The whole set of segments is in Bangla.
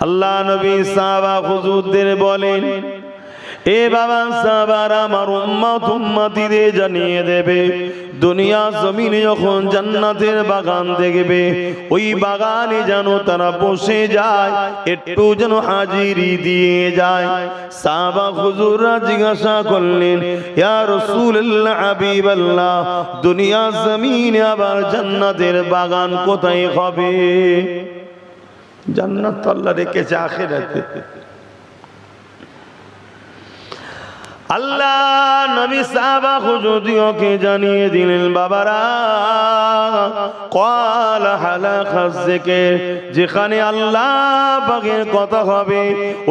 আল্লাহ নবী সাহাবা হুজুরদের বলেন, এ বাবা সাহাবারা, আমার উম্মত উম্মতিদের জানিয়ে দেবে, দুনিয়া জমিনে যখন জান্নাতের বাগান দেখবে, ওই বাগানে যেন তারা বসে যায়, একটু যেন হাজিরি দিয়ে যায়। সাহাবা হুজুররা জিজ্ঞাসা করলেন, ইয়া রাসূলুল্লাহ, হাবিবাল্লাহ, দুনিয়া জমিনে আবার জান্নাতের বাগান কোথায় হবে? জান্নাত তো আল্লাহ রেখেছে আখিরাতে। আল্লাহ নবী সাহাবা হুজুরদিওকে জানিয়ে দিলেন, বাবারা, ক্বাল হালাকাজ যিকির, যেখানে আল্লাহ পাকের কথা হবে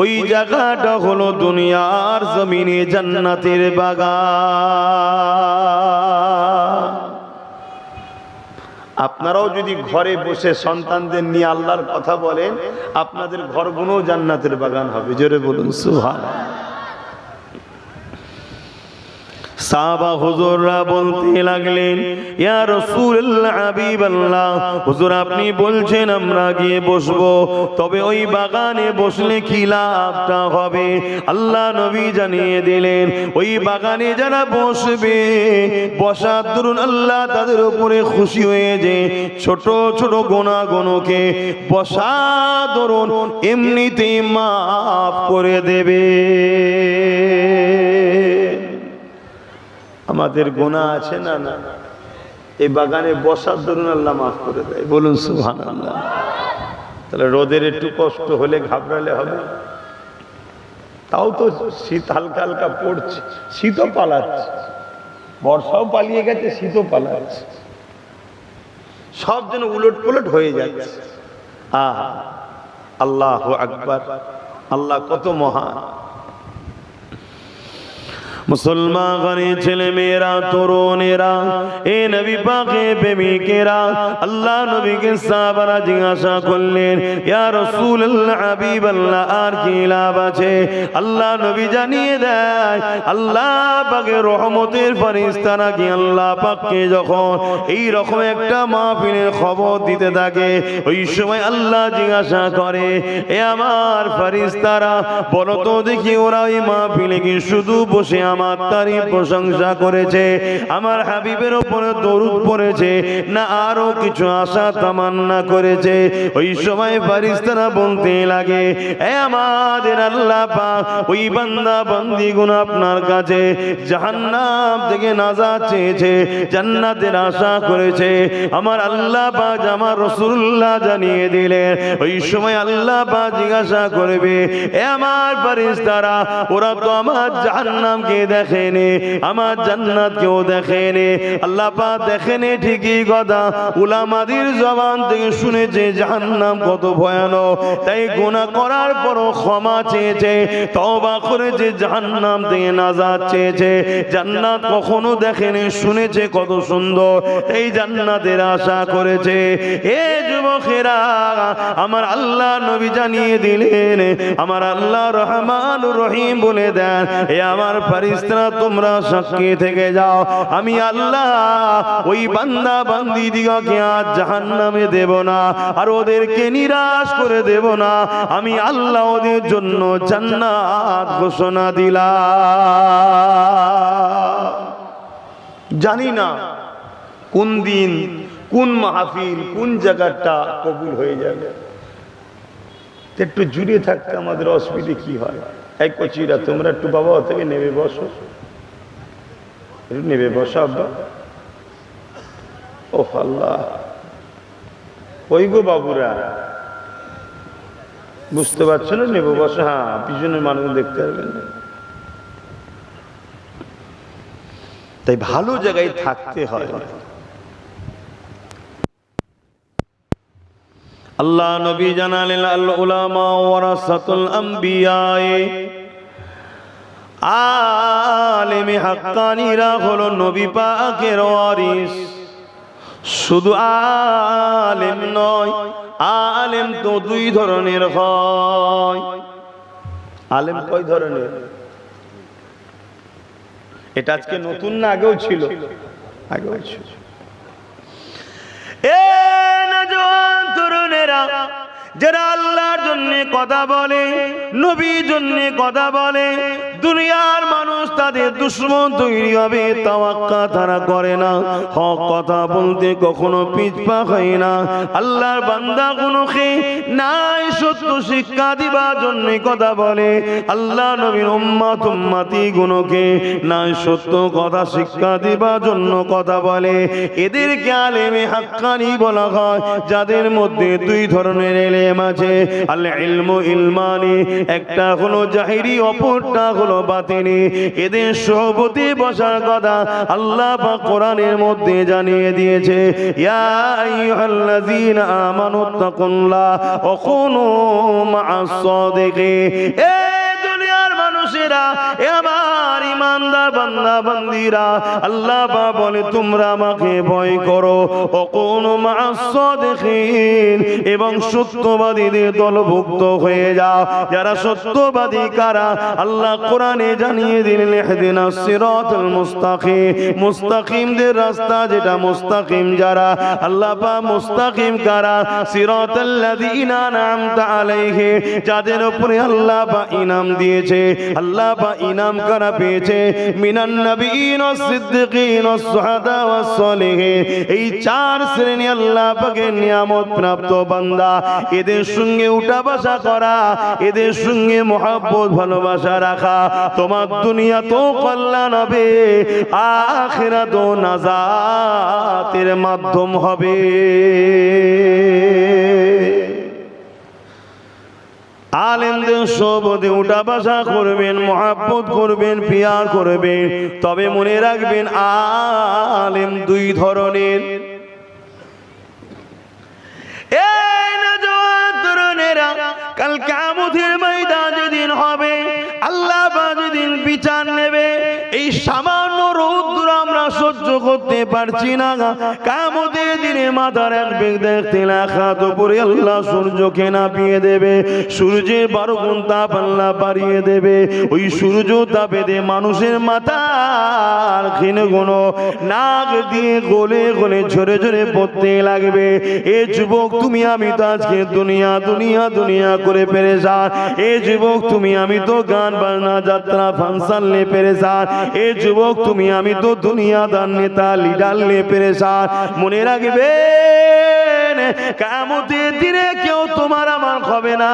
ওই জায়গাটা হলো দুনিয়ার জমিনে জান্নাতের বাগান। আপনারাও যদি ঘরে বসে সন্তানদের নিয়ে আল্লাহর কথা বলেন, আপনাদের ঘরগুলো জান্নাতের বাগান হবে। জোরে বলুন সুবহানাল্লাহ। সাহাবা হুজুররা বলতে লাগলেন, ইয়া রাসূলুল্লাহ, হাবিবাল্লাহ, হুজুর আপনি বলছেন আমরা গিয়ে বসবো, তবে ওই বাগানে বসলে কি লাভটা হবে? আল্লাহ নবী জানিয়ে দিলেন, ওই বাগানে যারা বসবে, বসার দরুন আল্লাহ তাদের উপরে খুশি হয়ে যে ছোট ছোট গুনাহগুলোকে বসার দরুন এমনিতেই মাফ করে দেবে। আমাদের গুনাহ আছে না, না, এই বাগানে বসার দরুন আল্লাহ মাফ করে দেয়। বলুন সুবহানাল্লাহ। তাহলে রোদের একটু কষ্ট হলে ঘাবড়ালে হবে? তাও তো শীত হালকা হালকা পড়ছে, শীতও পালাচ্ছে, বর্ষাও পালিয়ে গেছে, শীতও পালাচ্ছে, সব যেন উলট পুলট হয়ে যাচ্ছে। আহা, আল্লাহু আকবার, আল্লাহ কত মহান। মুসলমান ছেলে মেয়েরা, তরুণেরা, এ নবী পাকের প্রেমিকেরা, আল্লাহ নবীকে সাহাবারা জিজ্ঞাসা করলেন, ইয়া রাসূলুল্লাহ, হাবিবাল্লাহ, আর কি লাভ আছে? আল্লাহ নবী জানিয়ে দেয়, আল্লাহ পাকের রহমতের ফেরেশতারা কি আল্লাহ পাককে যখন এই রকম একটা মাহফিলের খবর দিতে থাকে, ওই সময় আল্লাহ জিজ্ঞাসা করে, এ আমার ফেরেশতারা, বলো তো দেখি, ওরা ওই মাহফিলে কি শুধু বসে আমার তারিফ প্রশংসা করেছে, আমার হাবিবের উপরে দরুদ পড়েছে, না আরো কিছু আশা তামান্না করেছে? ওই সময় ফেরেশতারা বলতে লাগে, এ আমাদের আল্লাহ পাক, ওই বান্দা বান্দীগুলো আপনার কাছে জাহান্নাম থেকে নাজাত চেয়েছে, জান্নাতের আশা করেছে। আমার আল্লাহ পাক, আমার রাসূলুল্লাহ জানিয়ে দিলেন, ওই সময় আল্লাহ পাক জিজ্ঞাসা করবে, এ আমার ফেরেশতারা, ওরা তো আমার জাহান্নামকে দেখেনি, আমার জান্নাতকেও দেখেনি। আল্লাহ পাক দেখেনি ঠিকই কথা, উলামাদের জবান থেকে শুনেছে জাহান্নাম কত ভয়ানক, তাই গুনাহ করার পরও ক্ষমা চেয়েছে, তওবা করেছে, জাহান্নাম থেকে নাজাত চেয়েছে। জান্নাত কখনো দেখেনি, শুনেছে কত সুন্দর, এই জান্নাতের আশা করেছে। এ যুবকেরা, আমার আল্লাহ নবী জানিয়ে দিলেন, আমার আল্লাহ রহমানুর রহিম বলে দেন, এ আমার ফেরেশতারা, তোমরা সাক্ষী থেকে যাও, আমি আল্লাহ ওই বান্দা বান্দীদিগকে আজ জাহান্নামে দেব না, আর ওদেরকে নিরাশ করে দেব না। আমি আল্লাহ ওদের জন্য জান্নাত ঘোষণা দিলাম। জানি না কোন দিন, কোন মাহফিল, কোন জায়গাটা কবুল হয়ে যাবে। একটু জুড়ে থাকতে আমাদের অসুবিধে কি হয়? এই কচিরা, তোমরা একটু বাবা থেকে নেমে বসো, একটু নেমে বসো আব্বা। ও আল্লাহ, ওই গো বাবুরা, বুঝতে পারছো না? নেমে বসো। হ্যাঁ, পিছনের মানুষ দেখতে পারবেন না। তাই ভালো জায়গায় থাকতে হয়। আল্লাহ নবী জানালেন, আল উলামা ওয়ারাসাতুল আম্বিয়া, আলেমে হাক্কানীরা হলো নবী পাকের ওয়ারিস। শুধু আলেম নয়, আলেম তো দুই ধরনের হয়। আলেম কয় ধরনের? এটা আজকে নতুন না, আগেও ছিল? আগেও ছিল। এ নওজোয়ান তরুণেরা, যারা আল্লাহর জন্য কথা বলে, নবীর জন্য কথা বলে, দুনিয়ার মানুষ তাদের দুশমন তৈরি হবে, তাওয়াক্কা তারা করে না, হক কথা বলতে কখনো পিছপা হয় না। আল্লাহর বান্দা গুলোকে নাই সত্য শিক্ষা দিবার জন্য কথা বলে, আল্লাহ নবীর উম্মত উম্মতি গুলোকে নাই সত্য কথা শিক্ষা দিবার জন্য কথা বলে। এদেরকে আলেমে হাক্কানি বলা হয়, যাদের মধ্যে দুই ধরনের ইলম আছে। আল ইলমু ইলমানি, একটা হলো জাহিরি, অপরটা হলো বাতিনি। এদের সোহবতে বসার কথা আল্লাহ পাক কোরআনের মধ্যে জানিয়ে দিয়েছে, ইয়া আইয়ুহাল্লাযীনা আমানুত্তাকুল্লাহ ওয়া কুনু মা'আস সাদিকিন। এ দুনিয়ার মানুষেরা, এ আমার ইমানদার বান্দা বান্দীরা, আল্লাহ পাক বলে তোমরা আমাকে ভয় করো, ওয়া কুনু মা'আস সাদিকিন, এবং সত্যবাদীদের দলভুক্ত হয়ে যাও। যারা সত্যবাদী কারা আল্লাহ কোরআনে জানিয়ে দিলেন, ইহদিনাস সিরাতাল মুস্তাকিম, মুস্তাকিমদের রাস্তা যেটা মুস্তাকিম যারা, আল্লাহ পাক মুস্তাকিম কারা, সিরাতাল্লাযীনা আন'আমতা আলাইহিম, যাদের উপরে আল্লাহ পাক ইনাম দিয়েছে। আল্লাহ পাক ইনাম কারা পেয়েছে? মিনান নবিয়্যিন ওয়াস সিদ্দিকিন ওয়াস শুহাদা ওয়াস সালিহিন। এই চার শ্রেণী আল্লাহ পাকের নিয়ামত প্রাপ্ত বান্দা। এদের সঙ্গে উঠা বসা করা, এদের সঙ্গে মহব্বত ভালোবাসা রাখা, তোমার দুনিয়া তো কল্যাণ হবে, আখিরাত ও নাজাতের মাধ্যম হবে। আলেমদের সোহবতে উঠা বসা করবেন, মহব্বত করবেন, পিয়ার করবেন। তবে মনে রাখবেন আলেম দুই ধরনের। কাল কিয়ামতের ময়দান যেদিন হবে, আল্লাহ পাক যেদিন বিচার নেবে, এই সামান্য রৌদ্র আমরা সহ্য করতে পারছি না। কিয়ামতের দিনে মাথার এক বেগ দেখতে লাখাত উপরে আল্লাহ সূর্যকে নাপিয়ে দেবে, সূর্যের 12 গুণ তাপ আল্লাহ বাড়িয়ে দেবে। ওই সূর্য তাপে দিয়ে মানুষের মাথার ক্ষীণগুলো নাক দিয়ে গলে গলে ঝরে ঝরে পড়তে লাগবে। এ যুবক তুমি আমি তো আজকে দুনিয়া দুনিয়া দুনিয়া করে পেরেশান। এ যুবক তুমি আমি তো গান বাজনা যাত্রা ফাংশন নিয়ে পেরেশান। এ যুবক তুমি আমি তো দুনিয়াদার নেতা লিডার নিয়ে পেরেশান। মনে রাখবেন কিয়ামতের দিনে কেউ তোমার আমার হবে না।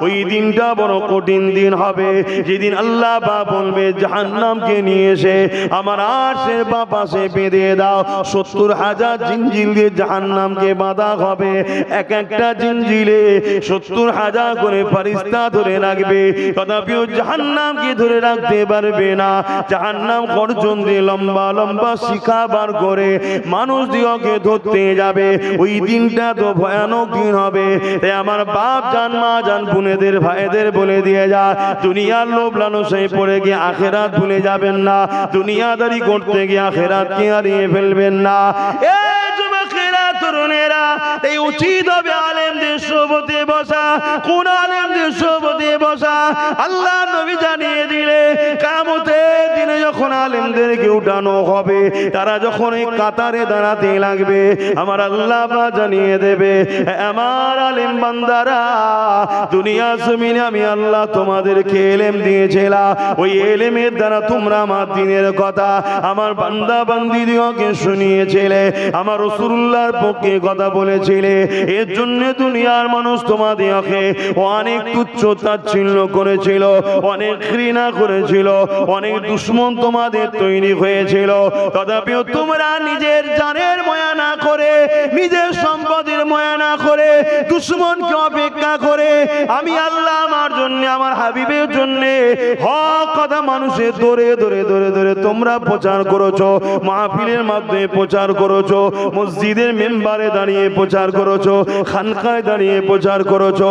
ওই দিনটা বড় কঠিন দিন হবে, যেদিন আল্লাহ পাক বলবে জাহান্নামকে নিয়ে এসে আমার আরশের বাঁ পাশে বেঁধে দাও। 70,000 জিঞ্জির দিয়ে জাহান্নামকে বাঁধা হবে। এক একটা জিঞ্জিরে 70,000 করে ফেরেশতা ধরে রাখবে, তথাপিও জাহান্নামকে ধরে রাখতে পারবে না। জাহান্নাম গর্জন দিয়ে লম্বা লম্বা শিখা বার করে মানুষ দিগকে ধরতে যাবে। ওই দিনটা তো ভয়ানক দিন হবে। তাই আমার বাপ জান, মা জান, বোনেদের, ভাইদের বলে দিয়ে যা, দুনিয়ার লোভ লালসায় পড়ে গিয়ে আখিরাত ভুলে যাবেন না। দুনিয়াদারি করতে গিয়ে আখিরাতকে হারিয়ে ফেলবেন না। এই যুবকেরা, তরুণেরা, এই উচিত হবে আলেমদের সোহবতে বসা। কোন আলেমদের সোহবতে বসা? আল্লাহ নবী জানিয়ে দিলে কিয়ামতের দিনে যখন আলেমদেরকে উঠানো হবে, তারা যখন এই কাতারে দাঁড়াতে লাগবে, আমার আল্লাহ পাক জানিয়ে দেবে, আমার আলেম বান্দারা, দুনিয়া জমিনে আমি আল্লাহ তোমাদেরকে ইলম দিয়েছিলাম। ওই ইলমের দ্বারা তোমরা আমার দ্বীনের কথা আমার বান্দা বান্দীদেরকে শুনিয়েছিলে, আমার রাসূলুল্লাহর পক্ষে কথা বলেছিলে। এর জন্য দুনিয়ার মানুষ তোমাদেরকে অনেক তুচ্ছ তাচ্ছিল্য করেছিল, অনেক ঘৃণা করেছিল, অনেক দুশমন তোমাদের তৈরি হয়েছিল। তথাপিও তোমরা নিজের জানের মায়া না করে, নিজের সম্পদের মায়া না করে, দুশমনকে অপেক্ষা করে আমি আল্লাহ আমার জন্য, আমার হাবিবের জন্য হক কথা মানুষের ধরে ধরে ধরে ধরে তোমরা প্রচার করেছো, মাহফিলের মাধ্যমে প্রচার করেছো, মসজিদের মেম্বারে দাঁড়িয়ে প্রচার করেছো, খানকায় দাঁড়িয়ে প্রচার করেছো।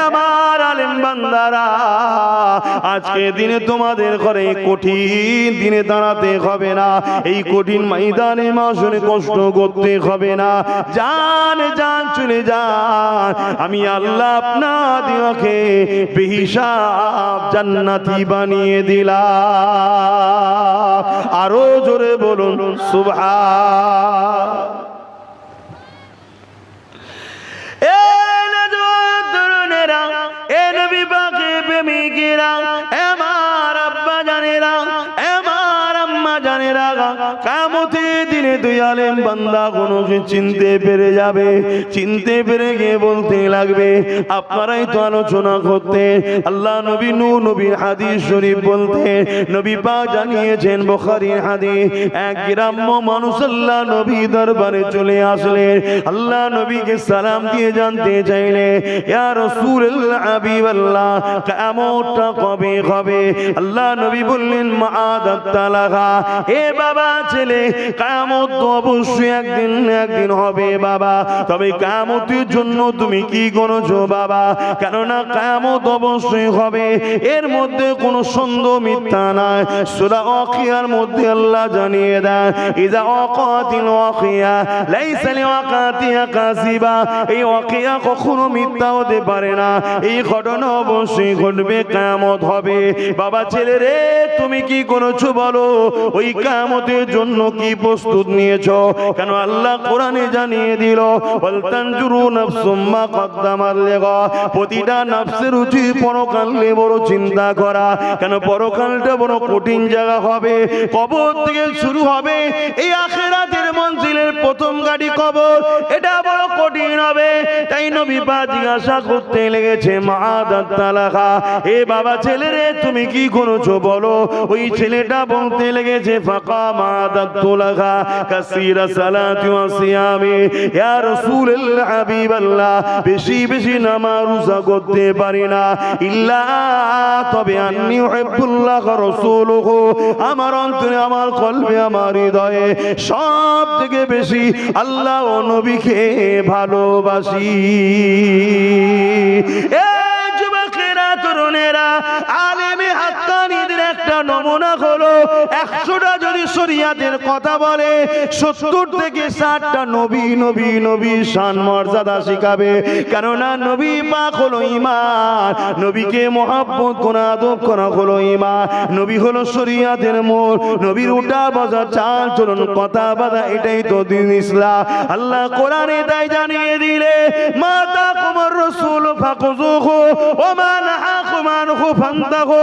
আমার আলেম বান্দারা, আজকে দিনে তোমাদের ঘরে কঠিন দিনে দাঁড়াতে হবে না, এই কঠিন ময়দানে মাসনে কষ্ট করতে হবে না। জান জান চলে যান, আমি আল্লাহ আপনাদেরকে বেহিসাব জান্নাতি বানিয়ে দিলাম। আরো জোরে বলুন সুবহান। এ দুই আলেম বান্দা কোনো চিনতে পেরে যাবে, চিনতে পেরে গিয়ে বলতে লাগবে আপনারাই তো আলোচনা করতে আল্লাহ নবী নূহ নবীর হাদিস শরীফ বলতে নবী পাক জানিয়েছেন বুখারীর হাদিস এক গ্রাম্য মানুষ আল্লাহ নবী দরবারে চলে আসলেন আল্লাহ নবীকে সালাম দিয়ে জানতে চাইলে ইয়া রাসূলুল্লাহ হাবিবাল্লাহ কিয়ামতটা কবে হবে আল্লাহ নবী বললেন মাআদাত তালাহা এ বাবা ছেলে কিয়ামত তো অবশ্যই একদিন হবে বাবা তবে কিয়ামতের জন্য তুমি কি করেছো বাবা কেননা কিয়ামত অবশ্যই হবে এর মধ্যে কোনো সন্দেহ মিথ্যা নাই সূরা ওয়াকিয়ার মধ্যে আল্লাহ জানিয়ে দেন ইযা ওয়াকাতিল ওয়াকিয়া লাইসা লিওয়াকাতিহা কাযিবা এই ওয়াকিয়া কখনো মিথ্যা হতে পারে না এই ঘটনা অবশ্যই ঘটবে কিয়ামত হবে বাবা ছেলে রে তুমি কি করেছো বলো ওই কিয়ামতের জন্য কি প্রস্তুত নিয়েছো কেন আল্লাহ কোরআনে জানিয়ে দিল ওয়াল তানজুরু নাফসুম মা কদ্দামাত লিগা প্রতিটা নফসের উচিত পরকালে বড় চিন্তা করা কেন পরকালটা বড় কঠিন জায়গা হবে কবর থেকে শুরু হবে এই আখিরাতের মঞ্জিলের প্রথম গাড়ি কবর এটা বড় কঠিন হবে তাই নবী পাক জিজ্ঞাসা করতে লেগেছে মাআদাত তালাহা এ বাবা ছেলে রে তুমি কি করেছো বলো ওই ছেলেটা বলতে লেগেছে ফাকা মাআদাত তালাহা কাসীরা সালাতি ওয়া সিয়ামি ইয়া রাসূলুল্লাহ হাবিবাল্লাহ বেশি বেশি নামাজ রোজা করতে পারি না ইল্লা তবে আন্নী উহিব্বুল্লাহ রাসূলুহু আমার অন্তরে আমার কলবে আমার হৃদয়ে সব থেকে বেশি আল্লাহ ও নবীকে ভালোবাসি এই যুবকেরা তরুণেরা আলেমে হাক্কানীদের একটা নমুনা হলো 100টা যদি শরীয়তের কথা বলে 70 থেকে 60টা নবী নবী নবী শান মর্যাদা শিখাবে কেননা নবী পাক হলো ঈমান নবীকে মহব্বত করা আদব করা হলো ঈমান নবী হলো শরীয়তের মূল নবীর উঠা বসা চাল চলন কথা বাদা এটাই তো দ্বীন ইসলাম আল্লাহ কোরআনে তাই জানিয়ে দিলে মা তাকুমুর রাসূল ফাকুযুহু ওয়া মা নাহাকুম আনহু ফান্তাহু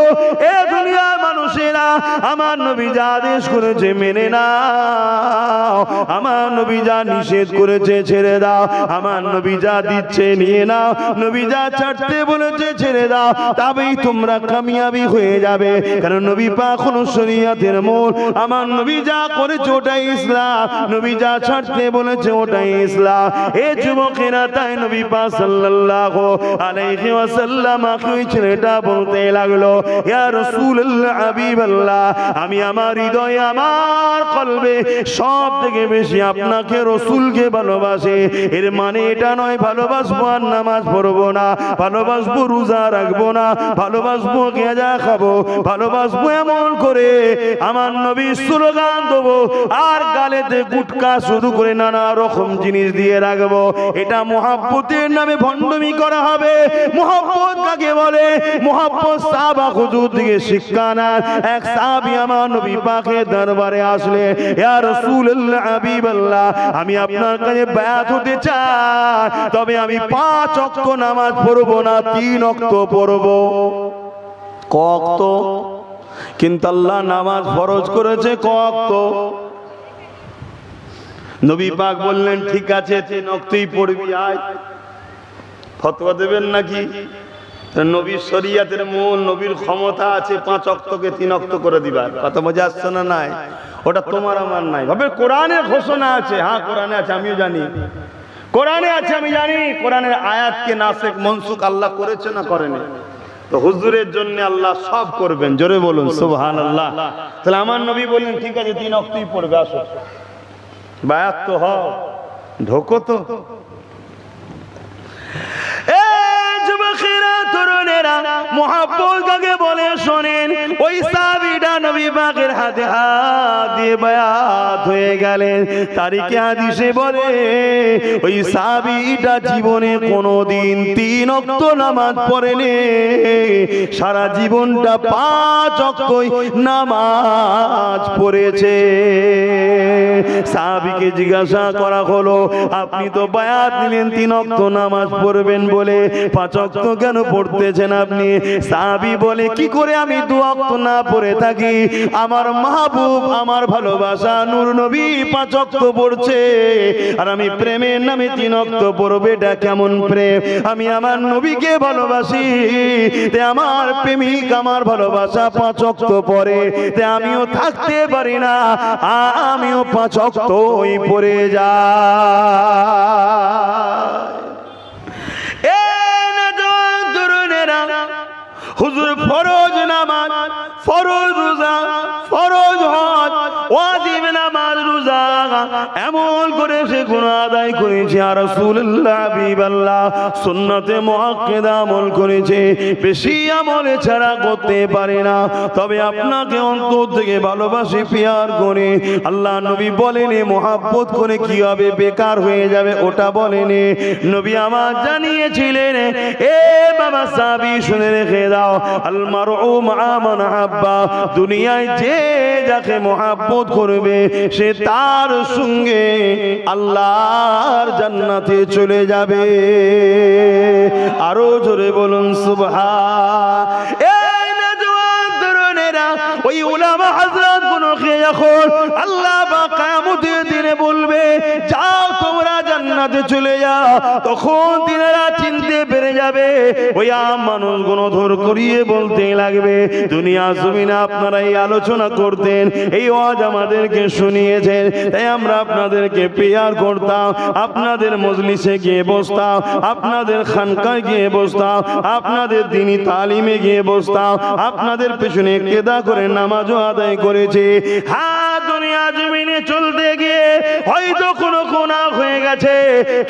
এ দুনিয়ার মানুষেরা আমার নবী যা আদেশ করেছে মেনে নাও আমার নবী যা নিষেধ করেছে ছেড়ে দাও আমার নবী যা দিচ্ছে নিয়ে নাও নবী যা ছাড়তে বলেছে ছেড়ে দাও তবেই তোমরা কামিয়াবি হয়ে যাবে কারণ নবী পাক হলো শরীয়তের মূল আমার নবী যা করেছে ওটাই ইসলাম নবী যা ছাড়তে বলেছে ওটাই ইসলাম এ যুবকেরা তাই নবী পাক সাল্লাল্লাহু আলাইহি ওয়াসাল্লাম ওই ছেলেটা বলতে লাগলো ইয়া রাসূলুল্লাহ হাবিবাল্লাহ আমি আমার হৃদয়ে আমার কলবে সব থেকে বেশি আপনাকে রাসূলকে ভালোবাসি এর মানে এটা নয় ভালোবাসবো আর নামাজ পড়বো না ভালোবাসবো রোজা রাখবো না ভালোবাসবো গেঁজা খাবো ভালোবাসবো এমন করে আমার নবী স্লোগান দেবো আর গালেতে গুটকা শুরু করে নানা রকম জিনিস দিয়ে রাখবো এটা মুহাব্বতের নামে ভণ্ডামি করা হবে মুহাব্বত কাকে বলে মুহাব্বত সাহাবা হুজুর থেকে শিক্ষা নেন এক সাহাবী আমার নবী পাকের দরবারে আসলে ইয়া রাসূলুল্লাহ হাবিবাল্লাহ আমি আপনার কাছে বায়াত হতে চাই তবে আমি 5 ওয়াক্ত নামাজ পড়ব না 3 ওয়াক্ত পড়ব ক ওয়াক্ত কিন্তু আল্লাহ নামাজ ফরজ করেছে ক ওয়াক্ত নবী পাক বললেন ঠিক আছে 3 ওয়াক্তই পড়বি আয় ফতোয়া দেবেন নাকি নবীর শরীয়তের মূল নবীর ক্ষমতা আছে 5 ওয়াক্তকে 3 ওয়াক্ত করে দিবা কথা বোঝা আসছে না নাই ওটা তোমার আমার নাই ভাবে কোরআনে ঘোষণা আছে হ্যাঁ কোরআনে আছে আমিও জানি কোরআনে আছে আমি জানি কোরআনের আয়াতকে নাসিখ মনসুখ আল্লাহ করেছে না করেনি তো হুজুরের জন্য আল্লাহ সব করবেন জোরে বলুন সুবহানাল্লাহ তাহলে আমার নবী বললেন ঠিক আছে 3 ওয়াক্তই পড়বে আসো বায়াত তো হও ঢোকো তো যুবকেরা তরুণেরা মুহাব্বত কাকে বলে শোনেন ওই সাহাবীটা নবী পাকের হাতে হাত দিয়ে বায়াত হয়ে গেলেন তারিখে হাদিসে বলে ওই সাহাবীটা জীবনে কোনোদিন 3 ওয়াক্ত নামাজ পড়েনি সারা জীবনটা 5 ওয়াক্তই নামাজ পড়েছে সাহাবীকে জিজ্ঞাসা করা হলো আপনি তো বায়াত নিলেন 3 ওয়াক্ত নামাজ পড়বেন বলে 5 ওয়াক্ত কেন পড়তেছেন আপনি সাহাবী বলে কি করে আমি 2 ওয়াক্ত না পড়ে থাকি আমার মাহবুব আমার ভালোবাসা নূর নবী 5 ওয়াক্ত পড়ছে আর আমি প্রেমের নামে 3 ওয়াক্ত পড়ব, এটা কেমন প্রেম? আমি আমার নবীকে ভালোবাসি, তে আমার প্রেমিক আমার ভালোবাসা 5 ওয়াক্ত পড়ে, তে আমিও থাকতে পারি না, আমিও 5 ওয়াক্তই পড়ে যাই। হুজুর ফরজ নামাজ, ফরজ রোজা, ফরজ হজ, ওয়াজিব নামাজ রোজা এমন করে সে গুণ আদায় করেছে আর রাসূলুল্লাহ হাবিবাল্লাহ সুন্নতে মুআক্কাদা আমল করেছে, বেশি আমল ছাড়া করতে পারে না। তবে আপনাকে অন্তর থেকে ভালোবাসি পিয়ার করে, আল্লাহ নবী বলেন মোহাব্বত করে কি হবে, বেকার হয়ে যাবে ওটা বলেনি। নবী আমার জানিয়েছিলেন, এ বাবা সাহাবী শুনে রেখে দাও, আল মারউ মা মান হাব্বা, দুনিয়ায় যে যাকে মোহাব্বত করবে সে তার সঙ্গে আল্লাহর জান্নাতে চলে যাবে। আরো জোরে বলুন সুবহান। এই নওজোয়ান তরুণেরা, ওই উলামা হযরত গুলো খেয়ে এখন আল্লাহ পাক কিয়ামতের দিনে বলবে, যাও তোমরা জান্নাতে চলে যাও, তখন তিনারা চিনতে পেরে যাবে। ওই মানুষগুলো ধর করিয়ে বলতে লাগবে, দুনিয়া জমিনে আপনারা এই আলোচনা করতেন, এই ওয়াজ আমাদেরকে শুনিয়েছেন, তাই আমরা আপনাদেরকে পেয়ার করতাম, আপনাদের মজলিসে গিয়ে বসতাম, আপনাদের খানকায় গিয়ে বসতাম, আপনাদের দ্বীনি তালিমে গিয়ে বসতাম, আপনাদের পেছনে কেদা করে নামাজও আদায় করেছি। হ্যাঁ, দুনিয়া জমিনে চলতে গিয়ে হয়তো কোনো গুনাহ হয়ে গেছে,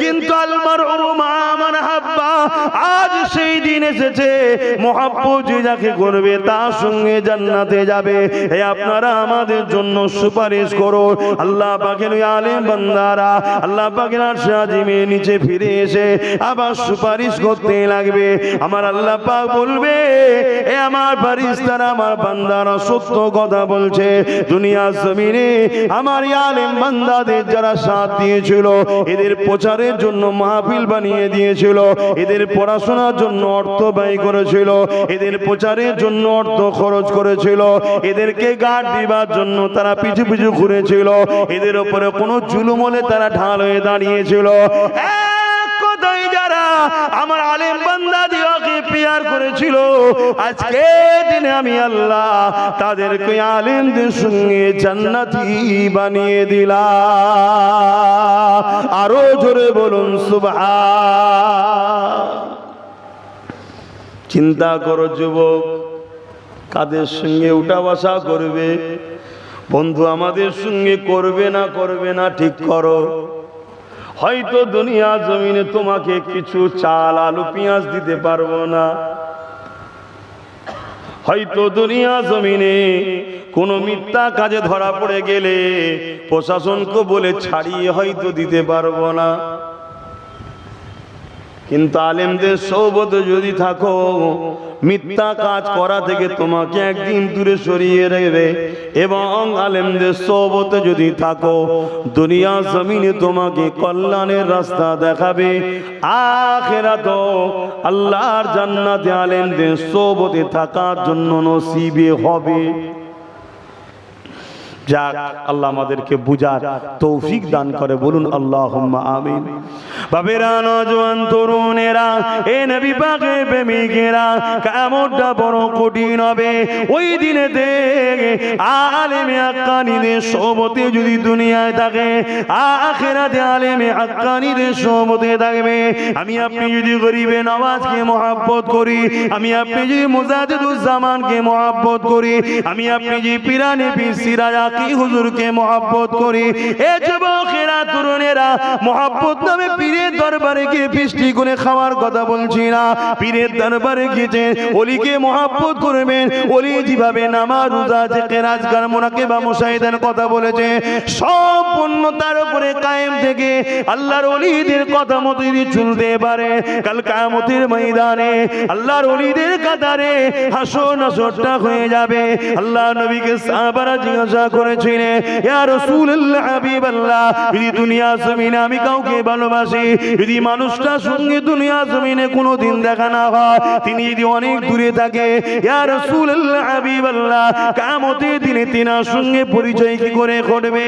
কিন্তু আল মারউ মা মান হাব্বা, আজ সেই দিন এসেছে, মহব্বত যাকে করবে তার সঙ্গে জান্নাতে যাবে। এই আপনারা আমাদের জন্য সুপারিশ করুন। আল্লাহ পাকের আলেম বান্দারা আল্লাহ পাকের আরশে আজিমের নিচে ফিরে এসে আবার সুপারিশ করতে লাগবে। আমার আল্লাহ পাক বলবে, এ আমার ফেরেশতারা আমার বান্দারা সত্য কথা বলছে, দুনিয়া জমিনে আমার আলেম বান্দাদের যারা সাথ দিয়েছিল, এদের প্রচারের জন্য মাহফিল বানিয়ে দিয়েছিল, এদের পড়াশোনার জন্য অর্থ ব্যয় করেছিল, এদের প্রচারের জন্য অর্থ খরচ করেছিল, এদেরকে গার্ড দিবার জন্য তারা পিছু পিছু ঘুরেছিল, এদের উপরে কোনো জুলুম হলে তারা ঢাল হয়ে দাঁড়িয়েছিল। এক কথায় যারা আমার আলেম বান্দাদিওকে পিয়ার করেছিল, আজকে দিনে আমি আল্লাহ তাদেরকে আলেমদের সঙ্গে জান্নাতি বানিয়ে দিলাম। আরো জোরে বলুন সুবহান। চিন্তা করো যুবক, কাদের সঙ্গে উঠা বসা করবে? বন্ধু আমাদের সঙ্গে করবে না ঠিক করো। হয়তো দুনিয়া জমিনে তোমাকে কিছু চাল আলু পেঁয়াজ দিতে পারবো না, হয়তো দুনিয়া জমিনে কোনো মিথ্যা কাজে ধরা পড়ে গেলে প্রশাসনকে বলে ছাড়িয়ে হয়তো দিতে পারবো না, কিন্তু আলেমদের সোহবতে যদি থাকো, মিথ্যা কাজ করা থেকে তোমাকে একদিন দূরে সরিয়ে রাখবে, এবং আলেমদের সোহবতে যদি থাকো, দুনিয়া জমিনে তোমাকে কল্যাণের রাস্তা দেখাবে, আখিরাতেও আল্লাহর জান্নাতে আলেমদের সোহবতে থাকার জন্য নসিবে হবে। যাক, আল্লাহ আমাদেরকে বুঝার তৌফিক দান করে, বলুন আল্লাহুম্মা আমিন। বাবেরা, নওজোয়ান তরুণেরা, এ নবী পাকের প্রেমিকেরা, কিয়ামতটা বড় কঠিন হবে। ওই দিনেতে আলেমে হাক্কানীদের সোহবতে যদি দুনিয়ায় থাকে, আখিরাতে আলেমে হাক্কানীদের সোহবতে থাকবে। আমি আপনি যদি গরিবে নওয়াজকে মহব্বত করি, আমি আপনি যদি মুজাদ্দিদুজ্জামানকে মহব্বত করি, আমি আপনি যদি পিরানে পীর সিরাজ হুজুরকে মহব্বত করি, এ যুবকেরা তরুণেরা, মহব্বত নামে পীরের দরবারে গিয়ে ফিস্টি করে খাওয়ার কথা বলছি না। পীরের দরবারে গিয়েছেন, ওলিকে মহব্বত করবেন, ওলি যেভাবে নামাজ রোজা জিকির আজকার মুনাকিবা মুশাহিদার কথা বলেছে, সম্পূর্ণ তার উপরে কায়েম থেকে আল্লাহর ওলিদের কথা মতো যদি চলতে পারে, কাল কিয়ামতের ময়দানে আল্লাহর ওলিদের কাতারে হাসর নাসরটা হয়ে যাবে। আল্লাহ নবীকে সাহাবারা জিজ্ঞাসা করে করেছিলেন, ইয়া রাসূলুল্লাহ হাবিবাল্লাহ, যদি দুনিয়া জমিনে আমি কাউকে ভালোবাসি, যদি মানুষটার সঙ্গে দুনিয়া জমিনে কোনোদিন দেখা না হয়, তিনি যদি অনেক দূরে থাকে, ইয়া রাসূলুল্লাহ হাবিবাল্লাহ, কিয়ামতের দিনে তিনার সঙ্গে পরিচয় কি করে ঘটবে?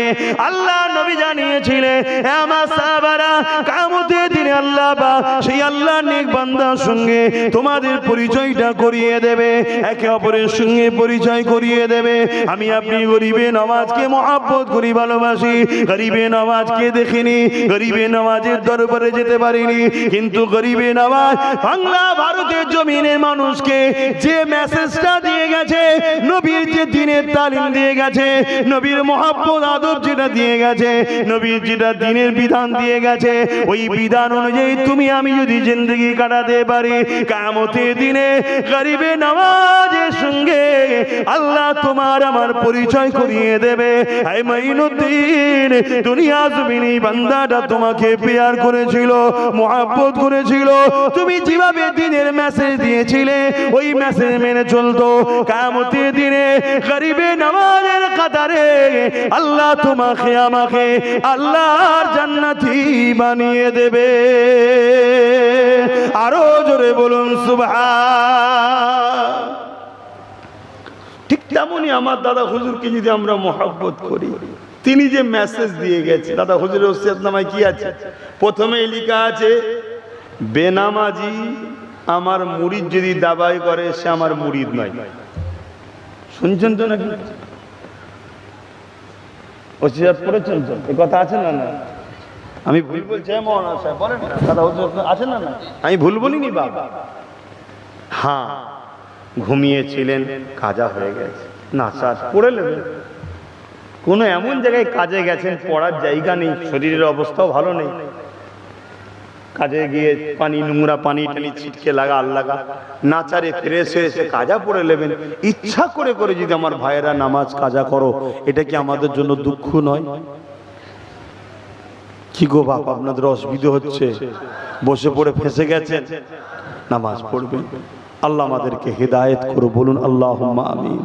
আল্লাহ নবী জানিয়েছিলেন, হে আমার সাহাবারা, কিয়ামতের দিনে আল্লাহ পাক সেই আল্লাহর নেক বান্দার সঙ্গে তোমাদের পরিচয়টা করিয়ে দেবে, একে অপরের সঙ্গে পরিচয় করিয়ে দেবে। আমি আপনি গরিবে নওয়াজকে মহব্বত করি, ভালোবাসি, গরিবে নওয়াজকে দেখিনি, গরিবে নওয়াজের দরবারে যেতে পারিনি, কিন্তু গরিবে নওয়াজ বাংলা ভারতের জমিনের মানুষকে যে মেসেজটা দিয়ে গেছে, নবীর যে দ্বীনের তালিম দিয়ে গেছে, নবীর মহব্বত আদব যেটা দিয়ে গেছে, নবীর যেটা দ্বীনের বিধান দিয়ে গেছে, ওই বিধান অনুযায়ী তুমি আমি যদি জিন্দগি কাটাতে পারি, কিয়ামতের দিনে গরিবে নওয়াজের সঙ্গে আল্লাহ তোমার আমার পরিচয় করিয়ে দেবে। হে মাইনুদ্দিন, দুনিয়া জমিনে বান্দাটা তোমাকে প্যার করেছিল, মহব্বত করেছিল, তুমি যেভাবে দ্বীনের মেসেজ দিয়েছিলে ওই মেসেজ মেনে চলতো, কিয়ামতের দিনে গরিবে নওয়াজের কাতারে আল্লাহ তোমাকে আমাকে আল্লাহর জান্নাতি বানিয়ে দেবে। আরো জোরে বলুন সুবহান। ঠিক তেমনই আমার দাদা হুজুরকে যদি আমরা মহব্বত করি, তিনি যে মেসেজ দিয়ে গেছে, দাদা হুজুরের ওসিয়তনামায় কি আছে? প্রথমেই লেখা আছে, বেনামাজি আমার মুরিদ যদি দাবাই করে সে আমার মুরিদ নয়। শুনছেন তো নাকি? ওসিয়ত পড়েছেন তো? এই কথা আছে না? না আমি ভুল বলছি? মৌলানা সাহেব বলেন না, দাদা হুজুর আছে না? না আমি ভুল বলিনি বাবা। হ্যাঁ, ঘুমিয়েছিলেন, কাজা হয়ে গেছে, নাচার পড়ে নেবেন। কোনো এমন জায়গায় কাজে গেছেন, পড়ার জায়গা নেই, শরীরের অবস্থাও ভালো নেই, কাজে গিয়ে পানি, নোংরা পানি টানি ছিটকে লাগা আর লাগা, নাচারে ফ্রেশ হয়ে এসে কাজা পড়ে নেবেন। ইচ্ছা করে করে যদি আমার ভাইয়েরা নামাজ কাজা করো, এটা কি আমাদের জন্য দুঃখ নয়? কি গো বাপ, আপনাদের অসুবিধা হচ্ছে? বসে পড়ে ফেঁসে গেছেন, নামাজ পড়বেন। আল্লাহ আমাদেরকে হেদায়েত করো, বলুন আল্লাহুম্মা আমিন।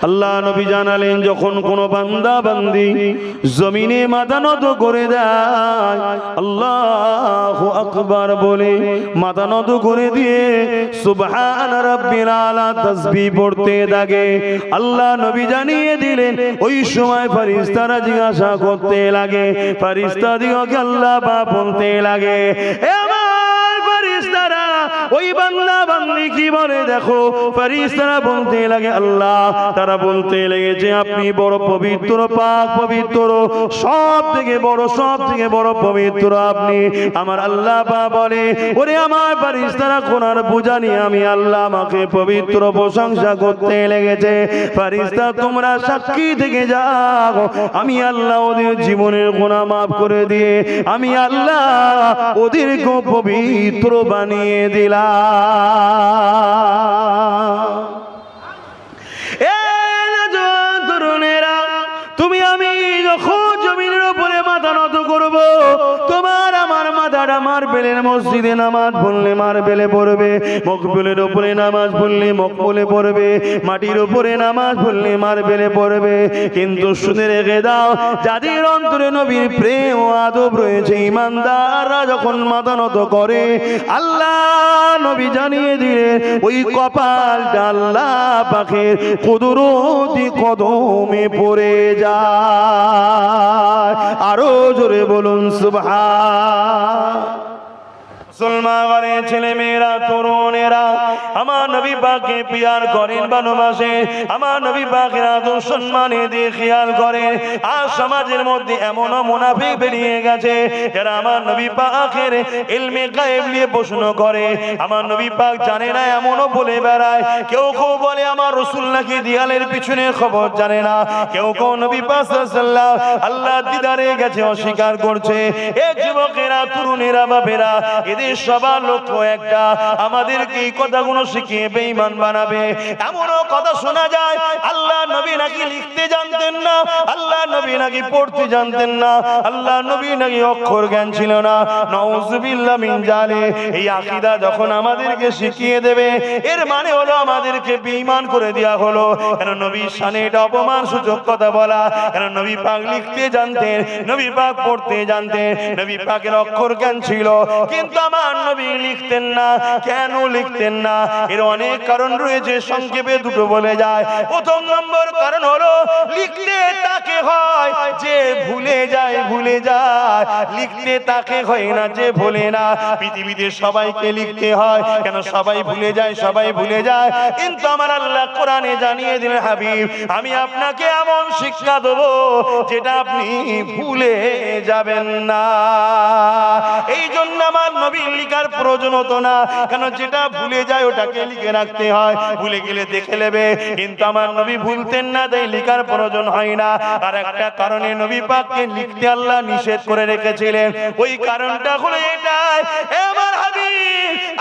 আল্লাহ নবী জানালেন, যখন কোনো বান্দা বান্দি জমিনে মাথা নত করে দেয়, আল্লাহু আকবার বলে মাথা নত করে দিয়ে সুবহান রাব্বিল আলা তাসবিহ পড়তে থাকে, আল্লাহ নবী জানিয়ে দিলেন ওই সময় ফেরেশতারা জিজ্ঞাসা করতে লাগে, ফেরেশতাদিগকে আল্লাহ পাক বলতে লাগে, এ আমার ফেরেশতারা, ওই বান্দা বান্দি কি বলে দেখো। ফেরেশতারা বলতে লাগে, আল্লাহ, তারা বলতে লেগেছে আপনি বড় পবিত্র, পাক পবিত্র, সব থেকে বড় পবিত্র আপনি। আমার আল্লাহ পাক বলে, ওরে আমার ফেরেশতারা, কোরআন বুঝা নিয়ে আমি আল্লাহ আমাকে পবিত্র প্রশংসা করতে লেগেছে। ফেরেশতা তোমরা সাক্ষী থেকে যাও, আমি আল্লাহ ওদের জীবনের গুনাহ মাফ করে দিয়ে আমি আল্লাহ ওদেরকে পবিত্র বানিয়ে দিলাম। তরুণেরা, তুমি আমি যখন জমিনের উপরে মাথা নত করব, তোমার আমার মাথাটা মার্বেলের মসজিদে নামাজ পড়লে মার্বেলে পড়বে, মকবুলের উপরে নামাজ পড়লে মকবুলে পড়বে, মাটির উপরে নামাজ পড়লে মার্বেলে পড়বে। কিন্তু শুনে রেখে দাও, যাদের অন্তরে নবীর প্রেম ও আদব রয়েছে, ইমানদাররা যখন মাথা নত করে, আল্লাহ নবী জানিয়ে দিলেন ওই কপালটা আল্লাহ পাকের কুদরতি কদমে পড়ে যায়। আরো জোরে বলুন সুবহান। মুসলমান ঘরে ছেলে মেয়েরা, তরুণেরা আমার নবী পাককে প্যার করেন, ভালোবাসে, আমার নবী পাকের আদর সম্মানে দিয়ে খেয়াল করে। আর সমাজের মধ্যে এমনও মুনাফিক বেরিয়ে গেছে, যারা আমার নবী পাকের ইলমে গায়েব নিয়ে প্রশ্ন করে, আমার নবী পাক জানে না এমনও বলে বেড়ায়। কেউ কেউ বলে আমার রাসূল নাকি দেয়ালের পিছনে খবর জানে না, কেউ কেউ নবী পাক সাল্লাল্লাহু আল্লাহ দিদারে গেছে অস্বীকার করছে। এ যুবকেরা, তরুণেরা, বাপেরা, এদের এদের সবার লক্ষ্য একটা, আমাদেরকে এই কথাগুলো শিখিয়ে বেঈমান বানাবে। এমনও কথা শোনা যায় আল্লাহ নবী নাকি লিখতে জানতেন না, আল্লাহ নবী নাকি পড়তে জানতেন না, আল্লাহ নবী নাকি অক্ষর জ্ঞান ছিল না। নাউযুবিল্লাহ মিন জালিক। এই আকীদা যখন আমাদেরকে শিখিয়ে দেবে, এর মানে হলো আমাদেরকে বেঈমান করে দেয়া হলো। কেন নবীর শানে এটা অপমান সূচক কথা বলা। কেন নবী পাক লিখতে জানতেন, নবী পাক পড়তে জানতেন, নবী পাকের অক্ষর জ্ঞান ছিল, কিন্তু আমার নবী লিখতেন না। কেন লিখতেন না? এর অনেক কারণ রয়েছে, সংক্ষেপে দুটো বলে যায়। প্রথম নম্বর কারণ হলো লিখতে তাকে হয় যে ভুলে যায়, ভুলে যায়। লিখতে তাকে হয় না যে ভুলে না। পৃথিবীতে সবাইকে লিখতে হয়, কেন সবাই ভুলে যায়, সবাই ভুলে যায়। কিন্তু আমার আল্লাহ কোরআনে জানিয়ে দিলেন, হাবিব আমি আপনাকে এমন শিক্ষা দেবো যেটা আপনি ভুলে যাবেন না। এই জন্য আমার নবী লিখার প্রয়োজন হতো না, কেন যেটা ভুলে যায় ওটাকে লিখে রাখতে হয়, ভুলে গেলে দেখে নেবে। কিন্তু আমার নবী ভুলতেন না, তাই লিখার প্রয়োজন হয় না। আর একটা কারণে নবী পাককে লিখতে আল্লাহ নিষেধ করে রেখেছিলেন, ওই কারণটা হলো এটাই, আমার হাবিব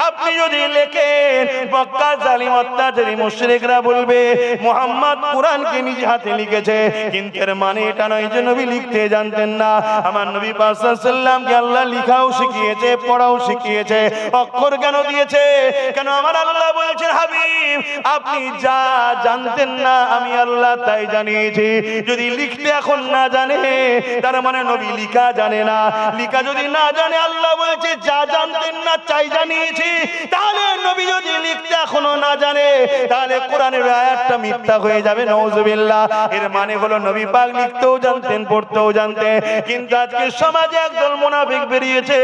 আপনি যদি লেখেন মক্কা জালিম অত্যাচারী মুশরিকরা বলবে মুহাম্মদ কোরআনকে নিজ হাতে লিখেছে, কিন্তু এর মানে এটা নয় যে নবী লিখতে জানতেন না। আমার নবী পাক সাল্লাল্লাহু আলাইহি ওয়াসাল্লামকে আল্লাহ লিখাও শিখিয়েছে, পড়াও শিখিয়েছে, অক্ষর কেন দিয়েছে? কেন আমার আল্লাহ বলছেন, হাবিব আপনি যা জানতেন না আমি আল্লাহ তাই জানিয়েছি। যদি লিখতে এখন না জানে তার মানে নবী লিখা জানে না। লিখা যদি না জানে, আল্লাহ বলছে যা জানতেন না চাই জানিয়েছি। তাহলে নবী যদি লিখতে এখনো না জানে, তাহলে কোরআনের আয়াতটা মিথ্যা হয়ে যাবে, নাউযুবিল্লাহ। এর মানে হলো নবী পাক লিখতেও জানতেন, পড়তেও জানতেন, কিন্তু আজকে সমাজে একদল মুনাফিক বেরিয়েছে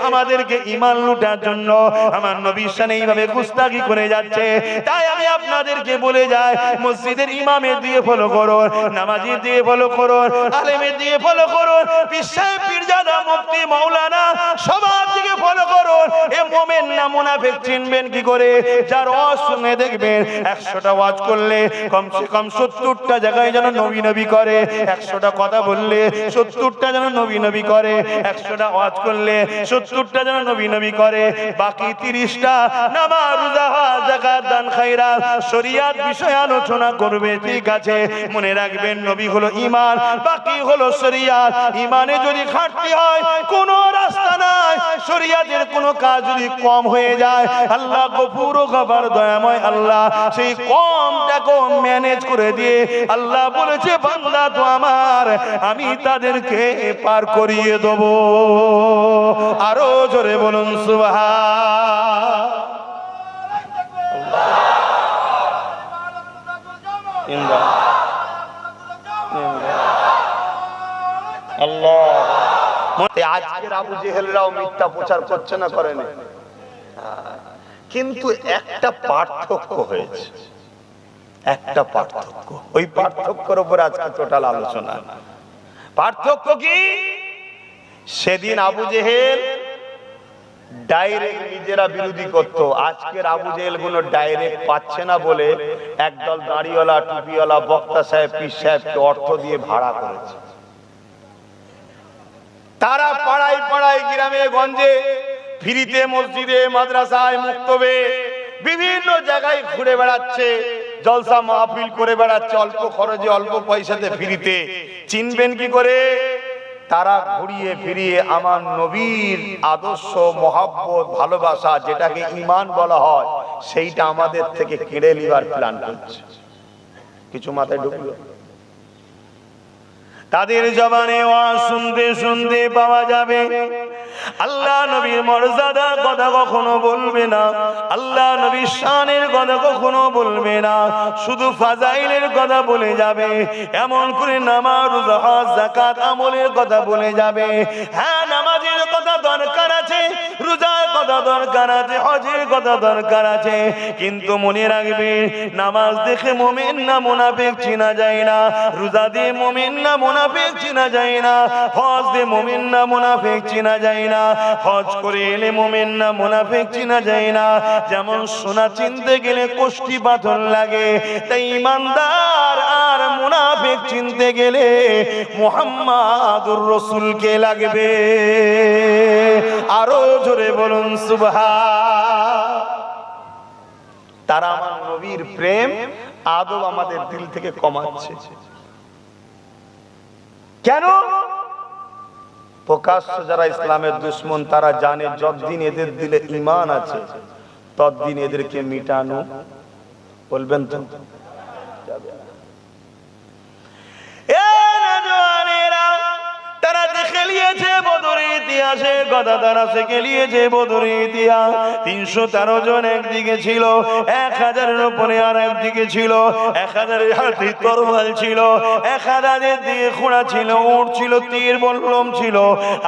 আমাদেরকে ঈমান লুটার জন্য, আমার নবীর শানে এইভাবে গুস্তাখি করে যাচ্ছে। তাই আমি আপনাদেরকে বলে যাই, মসজিদের ইমামের দিয়ে ফলো করুন, নামাজীর দিয়ে ফলো করুন, আলেমের দিয়ে ফলো করুন, পীর সাহেব, পীরজাদা, মুফতি, মাওলানা সবার দিকে ফলো করুন। এ মুমিন না মুনাফিক চিনবেন কি করে? যার ওয়াজ শুনে দেখবেন 100টা ওয়াজ করলে কমসে কম 70টা জায়গায় যেন নবী নবী করে, 100টা কথা বললে 70টা যেন নবী নবী করে, 100টা ওয়াজ করলে 70টা যেন নবী নবী করে, বাকি 30টা নামাজ, রোজা, হজ, যাকাত, দান, খায়রাত, শরীয়ত বিষয়ে আলোচনা করবে। ঠিক আছে, মনে রাখবেন নবী হলো ঈমান, বাকি হলো শরীয়ত। ঈমানে যদি ঘাটতি হয় কোনো রাস্তা নাই, শরীয়তের কোনো কাজ যদি কম হয়ে যায়, আল্লাহ গফুর ও গফার, দয়াময় আল্লাহ সেই কমটাকে ম্যানেজ করে দিয়ে আল্লাহ বলেছে, বান্দা তো আমার, আমি তাদেরকে পার করিয়ে দেব। আরো জোরে বলুন সুবহানাল্লাহ। আজকের আবু জেহেলরাও মিথ্যা প্রচার করছে না, করে না? কিন্তু একটা পার্থক্য হয়েছে, একটা পার্থক্য, ওই পার্থক্যের উপর আজকে টোটাল আলোচনা। পার্থক্য কি? সেদিন আবু জেহেল ডাইরেক্ট নিজেরা বিরোধী করত, আজকের আবু জেহেল গুলো ডাইরেক্ট পাচ্ছে না বলে একদল দাড়িওয়ালা, টুপিওয়ালা, বক্তা সাহেব, পীর সাহেবকে অর্থ দিয়ে ভাড়া করেছে। তারা পাড়ায় পাড়ায়, গ্রামে গঞ্জে, ফ্রিতে মসজিদে, মাদ্রাসায়, মুক্তবে বিভিন্ন জায়গায় ঘুরে বেড়াচ্ছে, জলসা মাহফিল করে বেড়াচ্ছে, অল্প খরচে, অল্প পয়সাতে, ফ্রিতে। চিনবেন কি করে? তারা ঘুরিয়ে ফিরিয়ে আমার নবীর আদর্শ, মহব্বত, ভালোবাসা, যেটাকে ঈমান বলা হয়, সেইটা আমাদের থেকে কেড়ে নেবার প্ল্যান করছে। কিছু মাথায় ঢুকলো? তাদের জবানে ওয়াজ শুনতে শুনতে পাওয়া যাবে আল্লাহ নবীর মর্যাদার কথা কখনো বলবে না, আল্লাহ নবীর শানের কথা কখনো বলবে না, শুধু ফাজাইলের কথা বলে যাবে। এমন করে নামাজ, রোজা, হজ, যাকাত, আমলের কথা বলে যাবে। হ্যাঁ, নামাজের কথা দরকার আছে, রোজার কথা দরকার আছে, হজের কথা দরকার আছে, কিন্তু মনে রাখবে নামাজ দেখে মুমিন না মুনাফিক চেনা যায় না, রোজা দিয়ে মুমিন না মুনাফিক চেনা যায় না, হজ দিয়ে মুমিন না মুনাফিক চেনা যায় না, হজ করে এলে মুমিন না মুনাফিক চেনা যায় না। যেমন সোনা চিনতে গেলে কোষ্ঠী পাথর লাগে, তাই ইমানদার আর মুনাফিক চিনতে গেলে মুহাম্মাদুর রাসূলকে লাগবে। আরো জোরে বলুন সুবহান। তারা আমার নবীর প্রেম আদব আমাদের দিল থেকে কমাচ্ছে। কেন? প্রকাশ্য যারা ইসলামের দুশমন তারা জানে যতদিন এদের দিলে ঈমান আছে ততদিন এদেরকে মিটানো, বলবেন তো যাবে না। তারা দেখে নিয়েছে বদরের ইতিহাসে, কথা তারা শিখে নিয়েছে বদরের ইতিহাস। 313 জন একদিকে ছিল, 1000-এর উপরে আর একদিকে ছিল, 1000-এর হাতে তরোয়াল ছিল, 1000-এর দিকে ঘোড়া ছিল, উট ছিল, তীর বল্লম ছিল।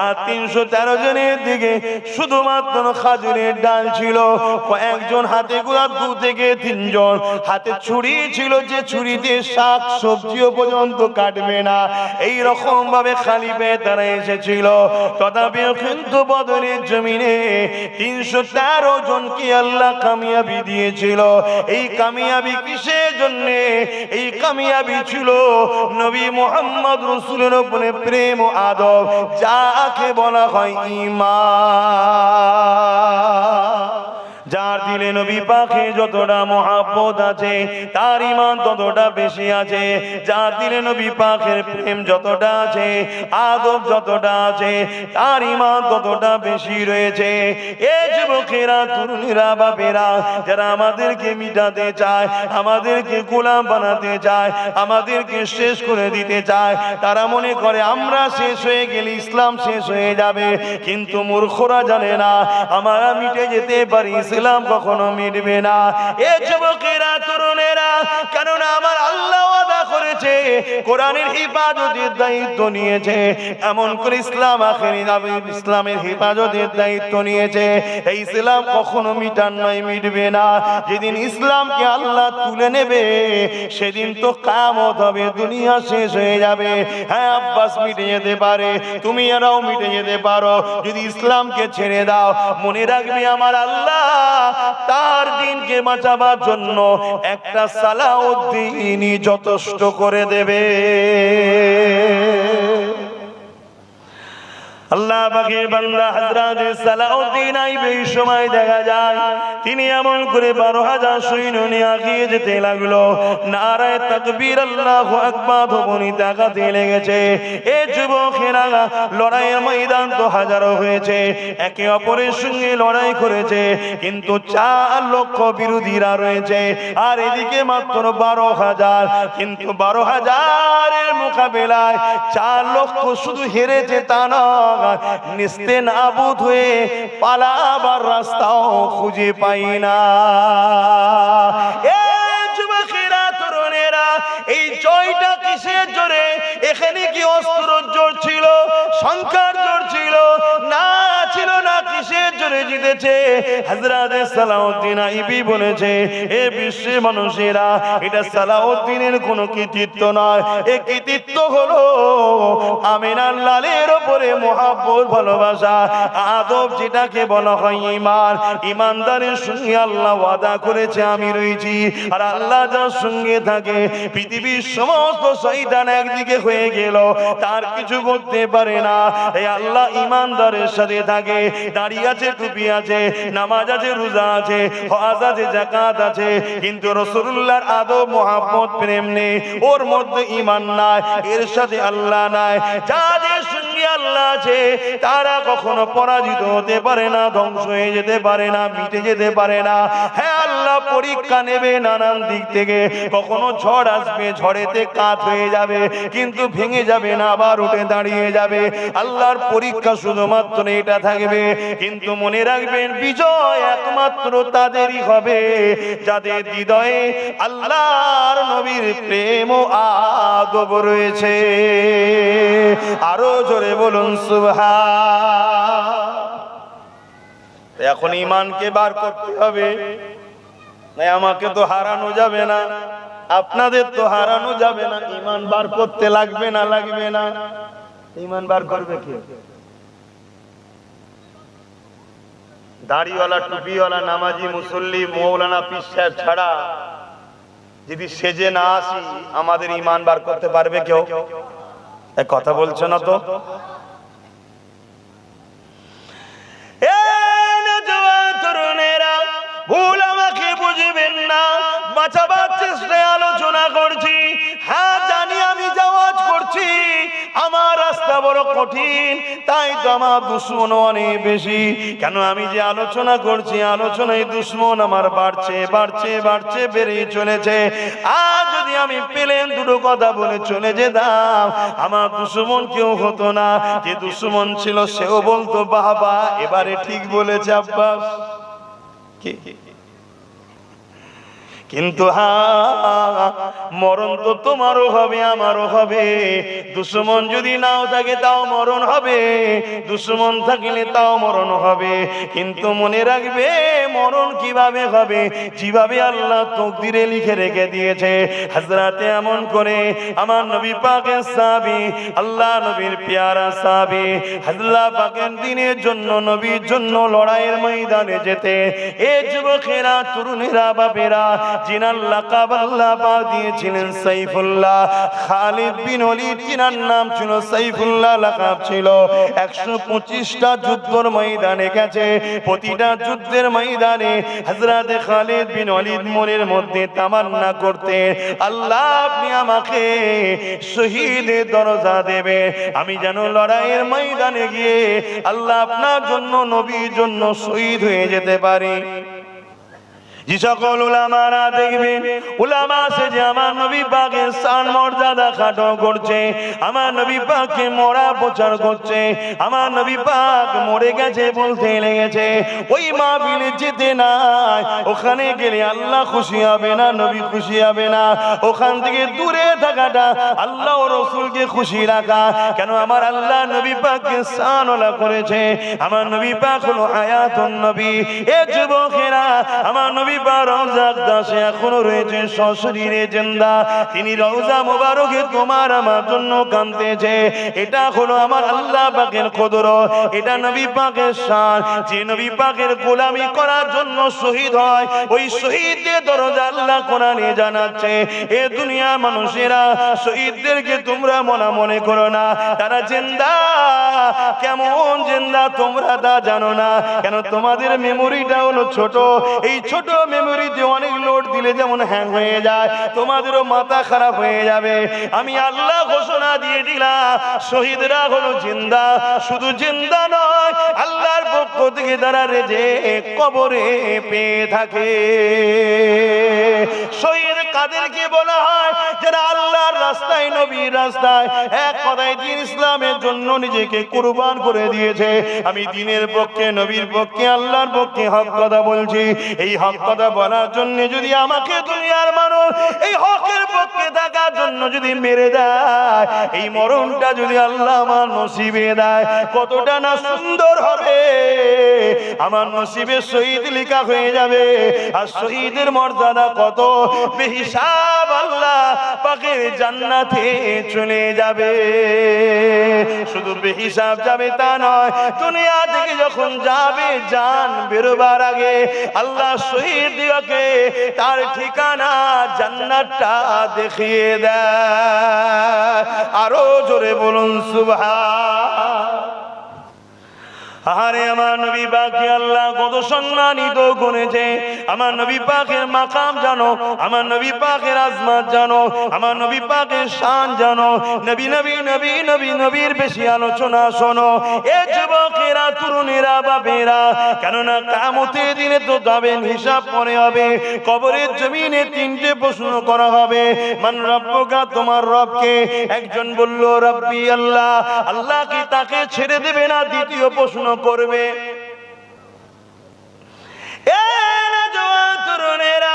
আর 313 জনের দিকে শুধুমাত্র খাজুরের ডাল ছিল। কয়েকজন হাতে গোড়া 2 থেকে 3 জন হাতে ছুরি ছিল, যে ছুরি দিয়ে শাক সবজিও পর্যন্ত কাটবে না। এই রকম ভাবে খালি পেয়ে তারা এসেছিল। তথাপিও কিন্তু বদরের জমিনে 313 জনকে আল্লাহ কামিয়াবি দিয়েছিল। এই কামিয়াবি কিসের জন্য? এই কামিয়াবি ছিল নবী মুহাম্মদ রাসূলের উপরে প্রেম ও আদব, যাকে বলা হয় ঈমান। যার দিলে নবী পাকে যতটা মহব্বত আছে তার ঈমান ততটা বেশি আছে। যার দিলে নবী পাকের প্রেম যতটা আছে, আদব যতটা আছে, তার ঈমান ততটা বেশি রয়েছে। এই যুবকেরা, তরুণীরা, বাপেরা যারা আমাদেরকে মিটাতে চায়, আমাদেরকে গোলাম বানাতে চায়, আমাদেরকে শেষ করে দিতে চায়, তারা মনে করে আমরা শেষ হয়ে গেলে ইসলাম শেষ হয়ে যাবে। কিন্তু মূর্খরা জানে না আমরা মিটে যেতে পারি, ইসলাম কখনো মিটবে না। এ যুবকেরা, তরুণেরা, কেননা আমার আল্লাহ ওয়াদা করেছে, কোরআনের হিফাজতের দায়িত্ব নিয়েছে, এমন করে ইসলাম আখেরি ইসলামের হিফাজতের দায়িত্ব নিয়েছে। এই ইসলাম কখনো মিটান নয়, মিটবে না। যেদিন ইসলামকে আল্লাহ তুলে নেবে সেদিন তো কিয়ামত হবে, দুনিয়া শেষ হয়ে যাবে। হ্যাঁ, আব্বাস মিটে যেতে পারে, তুমি এরাও মিটে যেতে পারো যদি ইসলামকে ছেড়ে দাও। মনে রাখবে আমার আল্লাহ তার দিনকে বাঁচাবার জন্য একটা সালাউদ্দিনই যথেষ্ট করে দেবে। আল্লাহ পাকের বান্দা হযরত সালাউদ্দিন আইয়ুবী এই সময় দেখা যায় তিনি এমন করে 12,000 সৈন্য নিয়ে এগিয়ে যেতে লাগলো। নারায়ে তাকবীর, আল্লাহু আকবার ধ্বনি তাকাতে লেগেছে। এই যুবকেরা লড়াইয়ের ময়দান তো হাজারো হয়েছে, একে অপরের সঙ্গে লড়াই করেছে, কিন্তু 4 লক্ষ বিরোধীরা রয়েছে। আর এদিকে মাত্র 12,000, কিন্তু 12,000-এর মোকাবেলায় 4 লক্ষ শুধু হেরেছে তা না, নিস্তে নাবুদ হয়ে পালাবার রাস্তাও খুঁজে পাই না। এই যুবকেরা, তরুণেরা, এই জয়টা কিসের জোরে? এখানে কি অস্ত্রের জোর ছিল, সংখ্যার জোর ছিল? না, ছিল না। কিসের জোরে জিতেছে? হযরত সালাউদ্দিন আইয়ুবী বলেছে, এ বিশ্বের মানুষেরা, এটা সালাউদ্দিনের কোনো কৃতিত্ব নয়, এই কৃতিত্ব হলো আমিনার লালের উপরে মহব্বত, ভালোবাসা, আদব, যেটাকে বলা হয় ঈমান। ঈমানদারের সঙ্গে আল্লাহ ওয়াদা করেছে আমি রয়েছি, আর আল্লাহ যার সঙ্গে থাকে পৃথিবীর সমস্ত শয়তান একদিকে হয়ে গেল তার কিছু করতে পারে না। এই আল্লাহ ঈমানদারের সাথে থাকে। দাড়ি আছে, টুপি আছে, নামাজ আছে, রোজা আছে, হজ আছে, যাকাত আছে, কিন্তু রাসূলুল্লাহর আদব, মহব্বত, প্রেম নেই, ওর মধ্যে ঈমান নাই, এর সাথে আল্লাহ নাই। যাদের সঙ্গে আল্লাহ আছে তারা কখনো পরাজিত হতে পারে না, ধ্বংস হয়ে যেতে পারে না, মিটে যেতে পারে না। হ্যাঁ, আল্লাহ পরীক্ষা নেবে নানান দিক থেকে। কখনো ঝড় আসবে, ঝড়েতে কাত হয়ে যাবে, কিন্তু ভেঙে যাবে না, আবার উঠে দাঁড়িয়ে যাবে। আল্লাহর পরীক্ষা শুধুমাত্র এটা থাকবে, কিন্তু মনে রাখবেন বিজয় একমাত্র তাদেরই হবে যাদের হৃদয়ে আল্লাহর নবীর প্রেম ও আদব রয়েছে। আরো জোরে বলুন সুবহান। এখন ঈমানকে বার করতে হবে, না আমাকে তো হারানো যাবে না, আপনাদের তো হারানো যাবে না। ঈমান বার করতে লাগবে না, লাগবে না? ঈমান বার করবে কে? দাড়িওয়ালা, টুপিওয়ালা, নামাজি, মুসল্লি, মৌলানা, পীর সাহেব ছাড়া যদি সেজে না আসি আমাদের ঈমান বার করতে পারবে কেউ? কথা বলছে না তো। ভুল আমাকে বুঝবেন না, বাঁচাবার চেষ্টায় আলোচনা করছি। হ্যাঁ জানি আমি যাওয়াজ করছি, আমার রাস্তা বড় কঠিন, তাই তো আমার দুশ্মন অনেক বেশি। কেন আমি যে আলোচনা করছি, আলোচনায় দুশ্মন আমার বাড়ছে বাড়ছে বাড়ছে, বেড়েই চলেছে। আর যদি আমি পেলেন দুটো কথা বলে চলে যেতাম, আমার দুশ্মন কেউ হতো না। যে দুশ্মন ছিল সেও বলতো বাবা এবারে ঠিক বলেছে আব্বাস। কিন্তু মরণ তো তোমারও হবে আমারও হবে। দুশ্মন যদি নাও থাকে তাও মরণ হবে, দুশ্মন থাকলে তাও মরণ হবে। কিন্তু মনে রাখবে মরণ কিভাবে হবে, যেভাবে আল্লাহ তকদিরে লিখে রেখে দিয়েছে। হযরতে এমন করে আমার নবী পাকের সাহাবী, আল্লাহ নবীর পেয়ারা সাহাবী, আল্লাহ পাকের দ্বীনের জন্য, নবীর জন্য লড়াইয়ের ময়দানে যেতে। এ যুবকেরা, তরুণেরা, বাপেরা, जिन्हां लक़ब अल्लाह पाक दिएছিলেন সাইফুল্লাহ, খালিদ বিন ওলীদ তিনার নাম ছিল সাইফুল্লাহ লাকাব ছিল। 125টা যুদ্ধের ময়দানে গেছে। প্রতিটা যুদ্ধের ময়দানে হযরত খালিদ বিন ওলীদ মনের মধ্যে তামান্না করতেন, আল্লাহ আপনি আমাকে শহীদের দরজা দেবে, আমি যেন লড়াইয়ের ময়দানে গিয়ে আল্লাহ আপনার জন্য, নবীর জন্য শহীদ হয়ে যেতে পারি। যে সকল উলামারা দেখবেন, উলামা সে যে আমার নবী পাকের শান মর্যাদা খাটো করছে, আমার নবী পাককে মরা প্রচার করছে, আমার নবী পাক মরে গেছে বলতে লেগেছে, ওই মাহফিলে যেতে নাই। ওখানে গেলে আল্লাহ খুশি হবে না, নবী খুশি হবে না। ওখান থেকে দূরে থাকাটা আল্লাহ ও রাসূলকে খুশি রাখা। কেন আমার আল্লাহ নবী পাককে শানওয়ালা করেছে। আমার নবী পাক হলো হায়াতুন নবী। এ যুবকেরা, আমার নবী রওজা দাসে এখনো রয়েছে সশরীরে জিন্দা। তিনি রওজা মোবারকে তোমার আমার জন্য কাঁদতেছে। এটা হলো আমার আল্লাহ পাকের কুদরত, এটা নবী পাকের শান। যে নবী পাকের গোলামি করার জন্য শহীদ হয়, ওই শহীদদের দরজা আল্লাহ কোরআনে জানাচ্ছে। এ দুনিয়া মানুষেরা, শহীদদেরকে তোমরা মনে করো না, তারা জিন্দা। কেমন জিন্দা তোমরা তা জানো না। কেন তোমাদের মেমোরিটা হলো ছোট। এই ছোট মেমোরিতে অনেক লোড দিলে যেমন হ্যাং হয়ে যায়, তোমাদেরও মাথা খারাপ হয়ে যাবে। আমি আল্লাহ ঘোষণা দিয়ে দিলাম, শহীদরা হলো জিন্দা। শুধু জিন্দা নয়, আল্লাহর পক্ষ থেকে তারা রিজিক কবরে পেয়ে থাকে। শহীদ কাদেরকে বলা হয়? যারা আল্লাহর রাস্তায়, নবীর রাস্তায়, এক কথায় দ্বীন ইসলামের জন্য নিজেকে কুরবান করে দিয়েছে। আমি দ্বীনের পক্ষে, নবীর পক্ষে, আল্লাহর পক্ষে হক কথা বলছি। এই হক কথা বলার জন্য যদি আমাকে দুনিয়ার মানুষ এই হকের পক্ষে থাকার জন্য যদি মেরে দেয়, এই মরণটা যদি আল্লাহ আমার নসিবে দেয়, কতটা না সুন্দর হবে। আমার নসিবে শহীদ লেখা হয়ে যাবে। আর শহীদের মর্যাদা কত বেহিসাব, আল্লাহ পাকের জান্নাতে চলে যাবে। শুধু বেহিসাব যাবে তা নয়, দুনিয়া থেকে যখন যাবে, জান বেরোবার আগে আল্লাহ শহীদ দিগকে তার ঠিকানা জান্নাতটা দেখিয়ে দেয়। আরো জোরে বলুন সুবহান। আরে আমার নবী পাককে আল্লাহ কত সম্মানিত করেছে। আমার নবী পাকের মাকাম জানো, আমার নবী পাকের আজমাত জানো, আমার নবী পাকের শান জানো। নবী নবী নবী নবী নবীর বেশি আলোচনা শোনো। এ যুবকেরা, তরুণেরা, বাপেরা, কেননা কিয়ামতের দিনে তো যাবেন, হিসাব পরে হবে। কবরের জমিনে তিনটে প্রশ্ন করা হবে। মান রব্বুকা, তোমার রবকে? একজন বলল রব্বি আল্লাহ। আল্লাহ কি তাকে ছেড়ে দেবে না? দ্বিতীয় প্রশ্ন করবে। তরুণেরা,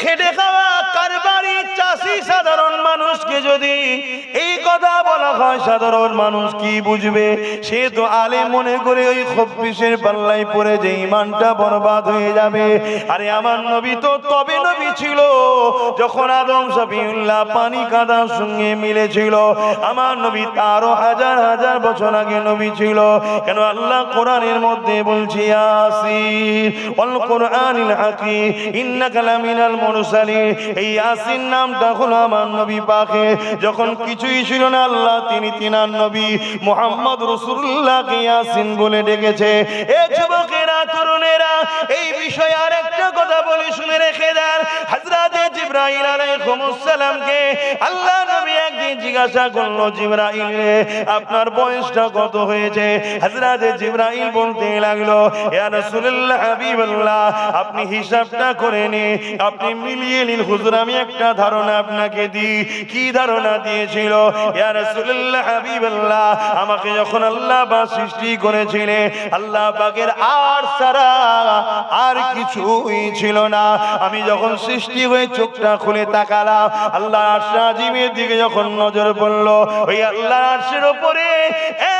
খেটে খাওয়া কারবারি চাষি সাধারণ মানুষকে যদি এই কথা বলা হয়, সাধারণ মানুষ কি বুঝবে? সে তো আলেম মনে করে ওই খব্বিশের পাল্লায় পড়ে যে ইমানটা বরবাদ হয়ে যাবে। আরে আমার নবী তো তবে নবী ছিল যখন আদম শফিউল্লাহ পানি কাদার সঙ্গে মিলেছিল, আমার নবী তারও হাজার হাজার বছর আগে নবী ছিল। কেন আল্লাহ কোরআনের মধ্যে বলছে ইয়াসিন ওয়াল কোরআনিল হাকীম ইন্নাকা লামিনাল মুরসালিন। এই ইয়াসিন নামটা হলো আমার নবী পাকে যখন কিছুই ছিল না, আল্লাহ তিনি তিনার নবী মুহাম্মদ রাসূলুল্লাহকে ইয়াসিন বলে ডেকেছে। এ যুবকেরা, তরুণেরা, এই বিষয়ে আরেকটা কথা বলি, শুনে রেখে দেন। হযরত জিবরাইল আলাইহিস সালামকে আল্লাহ নবী একদিন জিজ্ঞাসা করলো, জিবরাইল রে, আপনার বয়সটা কত হয়েছে? হযরত জিবরাইল বলতে লাগলো, ইয়া রাসূলুল্লাহ হাবিবাল্লাহ, আপনি হিসাবটা করে নিন, আপনি মিলিয়ে নিন। হুজুর, আমি একটা ধারণা আপনাকে দিই। কি ধারণা দিয়েছিল? ইয়া রাসূলুল্লাহ হাবিবাল্লাহ, আমাকে যখন আল্লাহ পাক সৃষ্টি করেছিলেন, আল্লাহ পাকের আর ছাড়া আর কিছুই ছিল না। আমি যখন সৃষ্টি হয়ে চোখটা খুলে তাকালাম, আল্লাহ আরশ আজিমের দিকে যখন নজর পড়ল, ওই আল্লাহ আরশের উপরে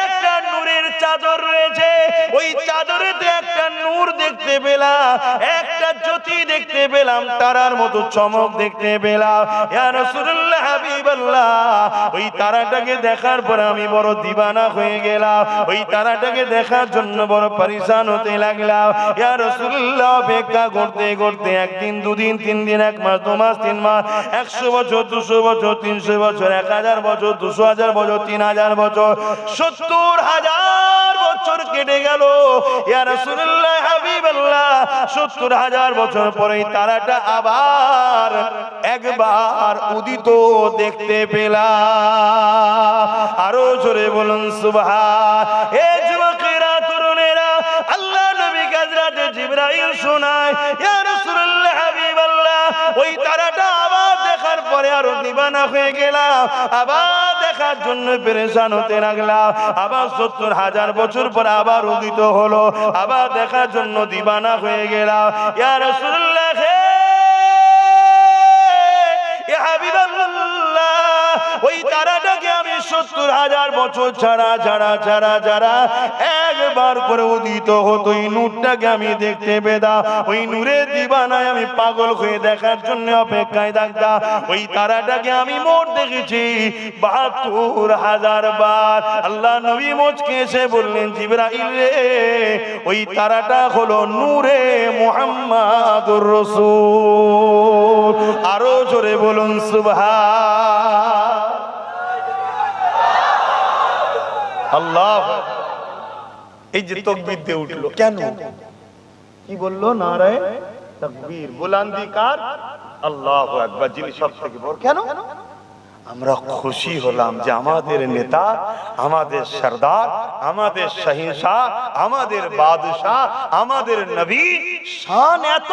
একটা নূরের চাদর রয়েছে। ওই চাদরেতে একটা নূর দেখতে পেলাম, একটা জ্যোতি দেখতে পেলাম, তারার মতো চমক দেখতে পেলাম। ইয়া রাসূলুল্লাহ হাবিবাল্লাহ, ওই তারাটাকে দেখার পর আমি বড় দিবানা হয়ে গেলাম। ওই তারাটাকে দেখার জন্য বড় পরেশান হতে লাগলাম। ইয়া রাসূলুল্লাহ, অপেক্ষা করতে করতে একদিন, দুদিন, 3 দিন, 1 মাস, 2 মাস, 3 মাস, 100 বছর, 200 বছর, 300 বছর, 1000 বছর, 200,000 বছর, 3000 বছর, 70,000 বছর কেটে গেল। ইয়া রাসূলুল্লাহ হাবিবাল্লাহ, 70,000 বছর পরে তারাটা আবার একবার উদিত দেখতে পেলাম। আরো জোরে বলুন সুবহান। এ যুবকেরা, তরুণেরা, আল্লাহ নবী হযরত জিবরাইল শোনায়, ইয়া রাসূলুল্লাহ হাবিবাল্লাহ, ওই তারাটা আবার দেখার পরে আরো দিবানা হয়ে গেলাম। আবার দেখার জন্য পেরেশান হতে লাগলাম। আবার 70,000 বছর পর আবার উদিত হলো। আবার দেখার জন্য দিবানা হয়ে গেলাম। ইয়া রাসূলুল্লাহ, ইয়া হাবিবাল্লাহ, ওই তারাটাকে আমি 70,000 বছর ছাড়া ছাড়া ছাড়া ছাড়া একবার করে উদিত হতো, ওই নূরটাকে আমি দেখতে পেতাম। ওই নূরের দিবানায় আমি পাগল হয়ে দেখার জন্য অপেক্ষায় থাকতাম। ওই তারাটাকে আমি মোট দেখেছি 72,000 বার। আল্লাহ নবী মুচকে এসে বললেন, জিবরাইল রে, ওই তারাটা হলো নূরে মুহাম্মাদুর রাসূল। আরো জোরে বলুন সুবহান আল্লাহ। এই যে তাকবীর দিয়ে উঠলো, কেন? কি বললো? নারায়ে তাকবীর, বুলন্দি কার? আল্লাহু আকবার, যিনি সবথেকে বড়। কেন? আমরা খুশি হলাম যে আমাদের নেতা, আমাদের সরদার, আমাদের শাহিনশাহ, আমাদের বাদশাহ, আমাদের নবী শান এত।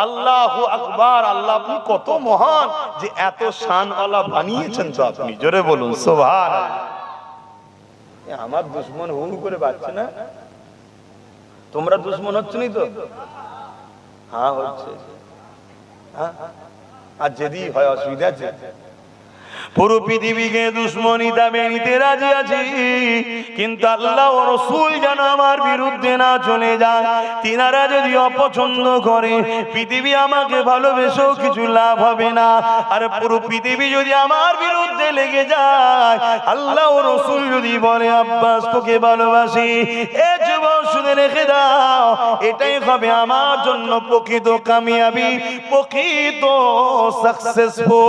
আল্লাহু আকবার। আল্লাহ, আপনি কত মহান যে এত শানওয়ালা বানিয়েছেন তো আপনি। জোরে বলুন সুবহানাল্লাহ। আমার দুশ্মন হু করে বাড়ছে না? তোমরা দুশ্মন হচ্ছ নি তো? হ্যাঁ হচ্ছে। আর যদি হয় অসুবিধা আছে, পুরো পৃথিবীকে দুশ্মনিতা মেনিতে রাজি আছি, কিন্তু আল্লাহ ও রাসূল যেন আমার বিরুদ্ধে না চলে যায়। তিনারা যদি অপছন্দ করে, পৃথিবী আমাকে ভালোবেসেও কিছু লাভ হবে না। আর পুরো পৃথিবী যদি আমার বিরুদ্ধে লেগে যায়, আল্লাহ ও রাসূল যদি বলে আব্বাস তোকে ভালোবাসি, এ যুবক শুনে রেখে দাও, এটাই হবে আমার জন্য প্রকৃত কামিয়াবি, প্রকৃত সাকসেসফুল।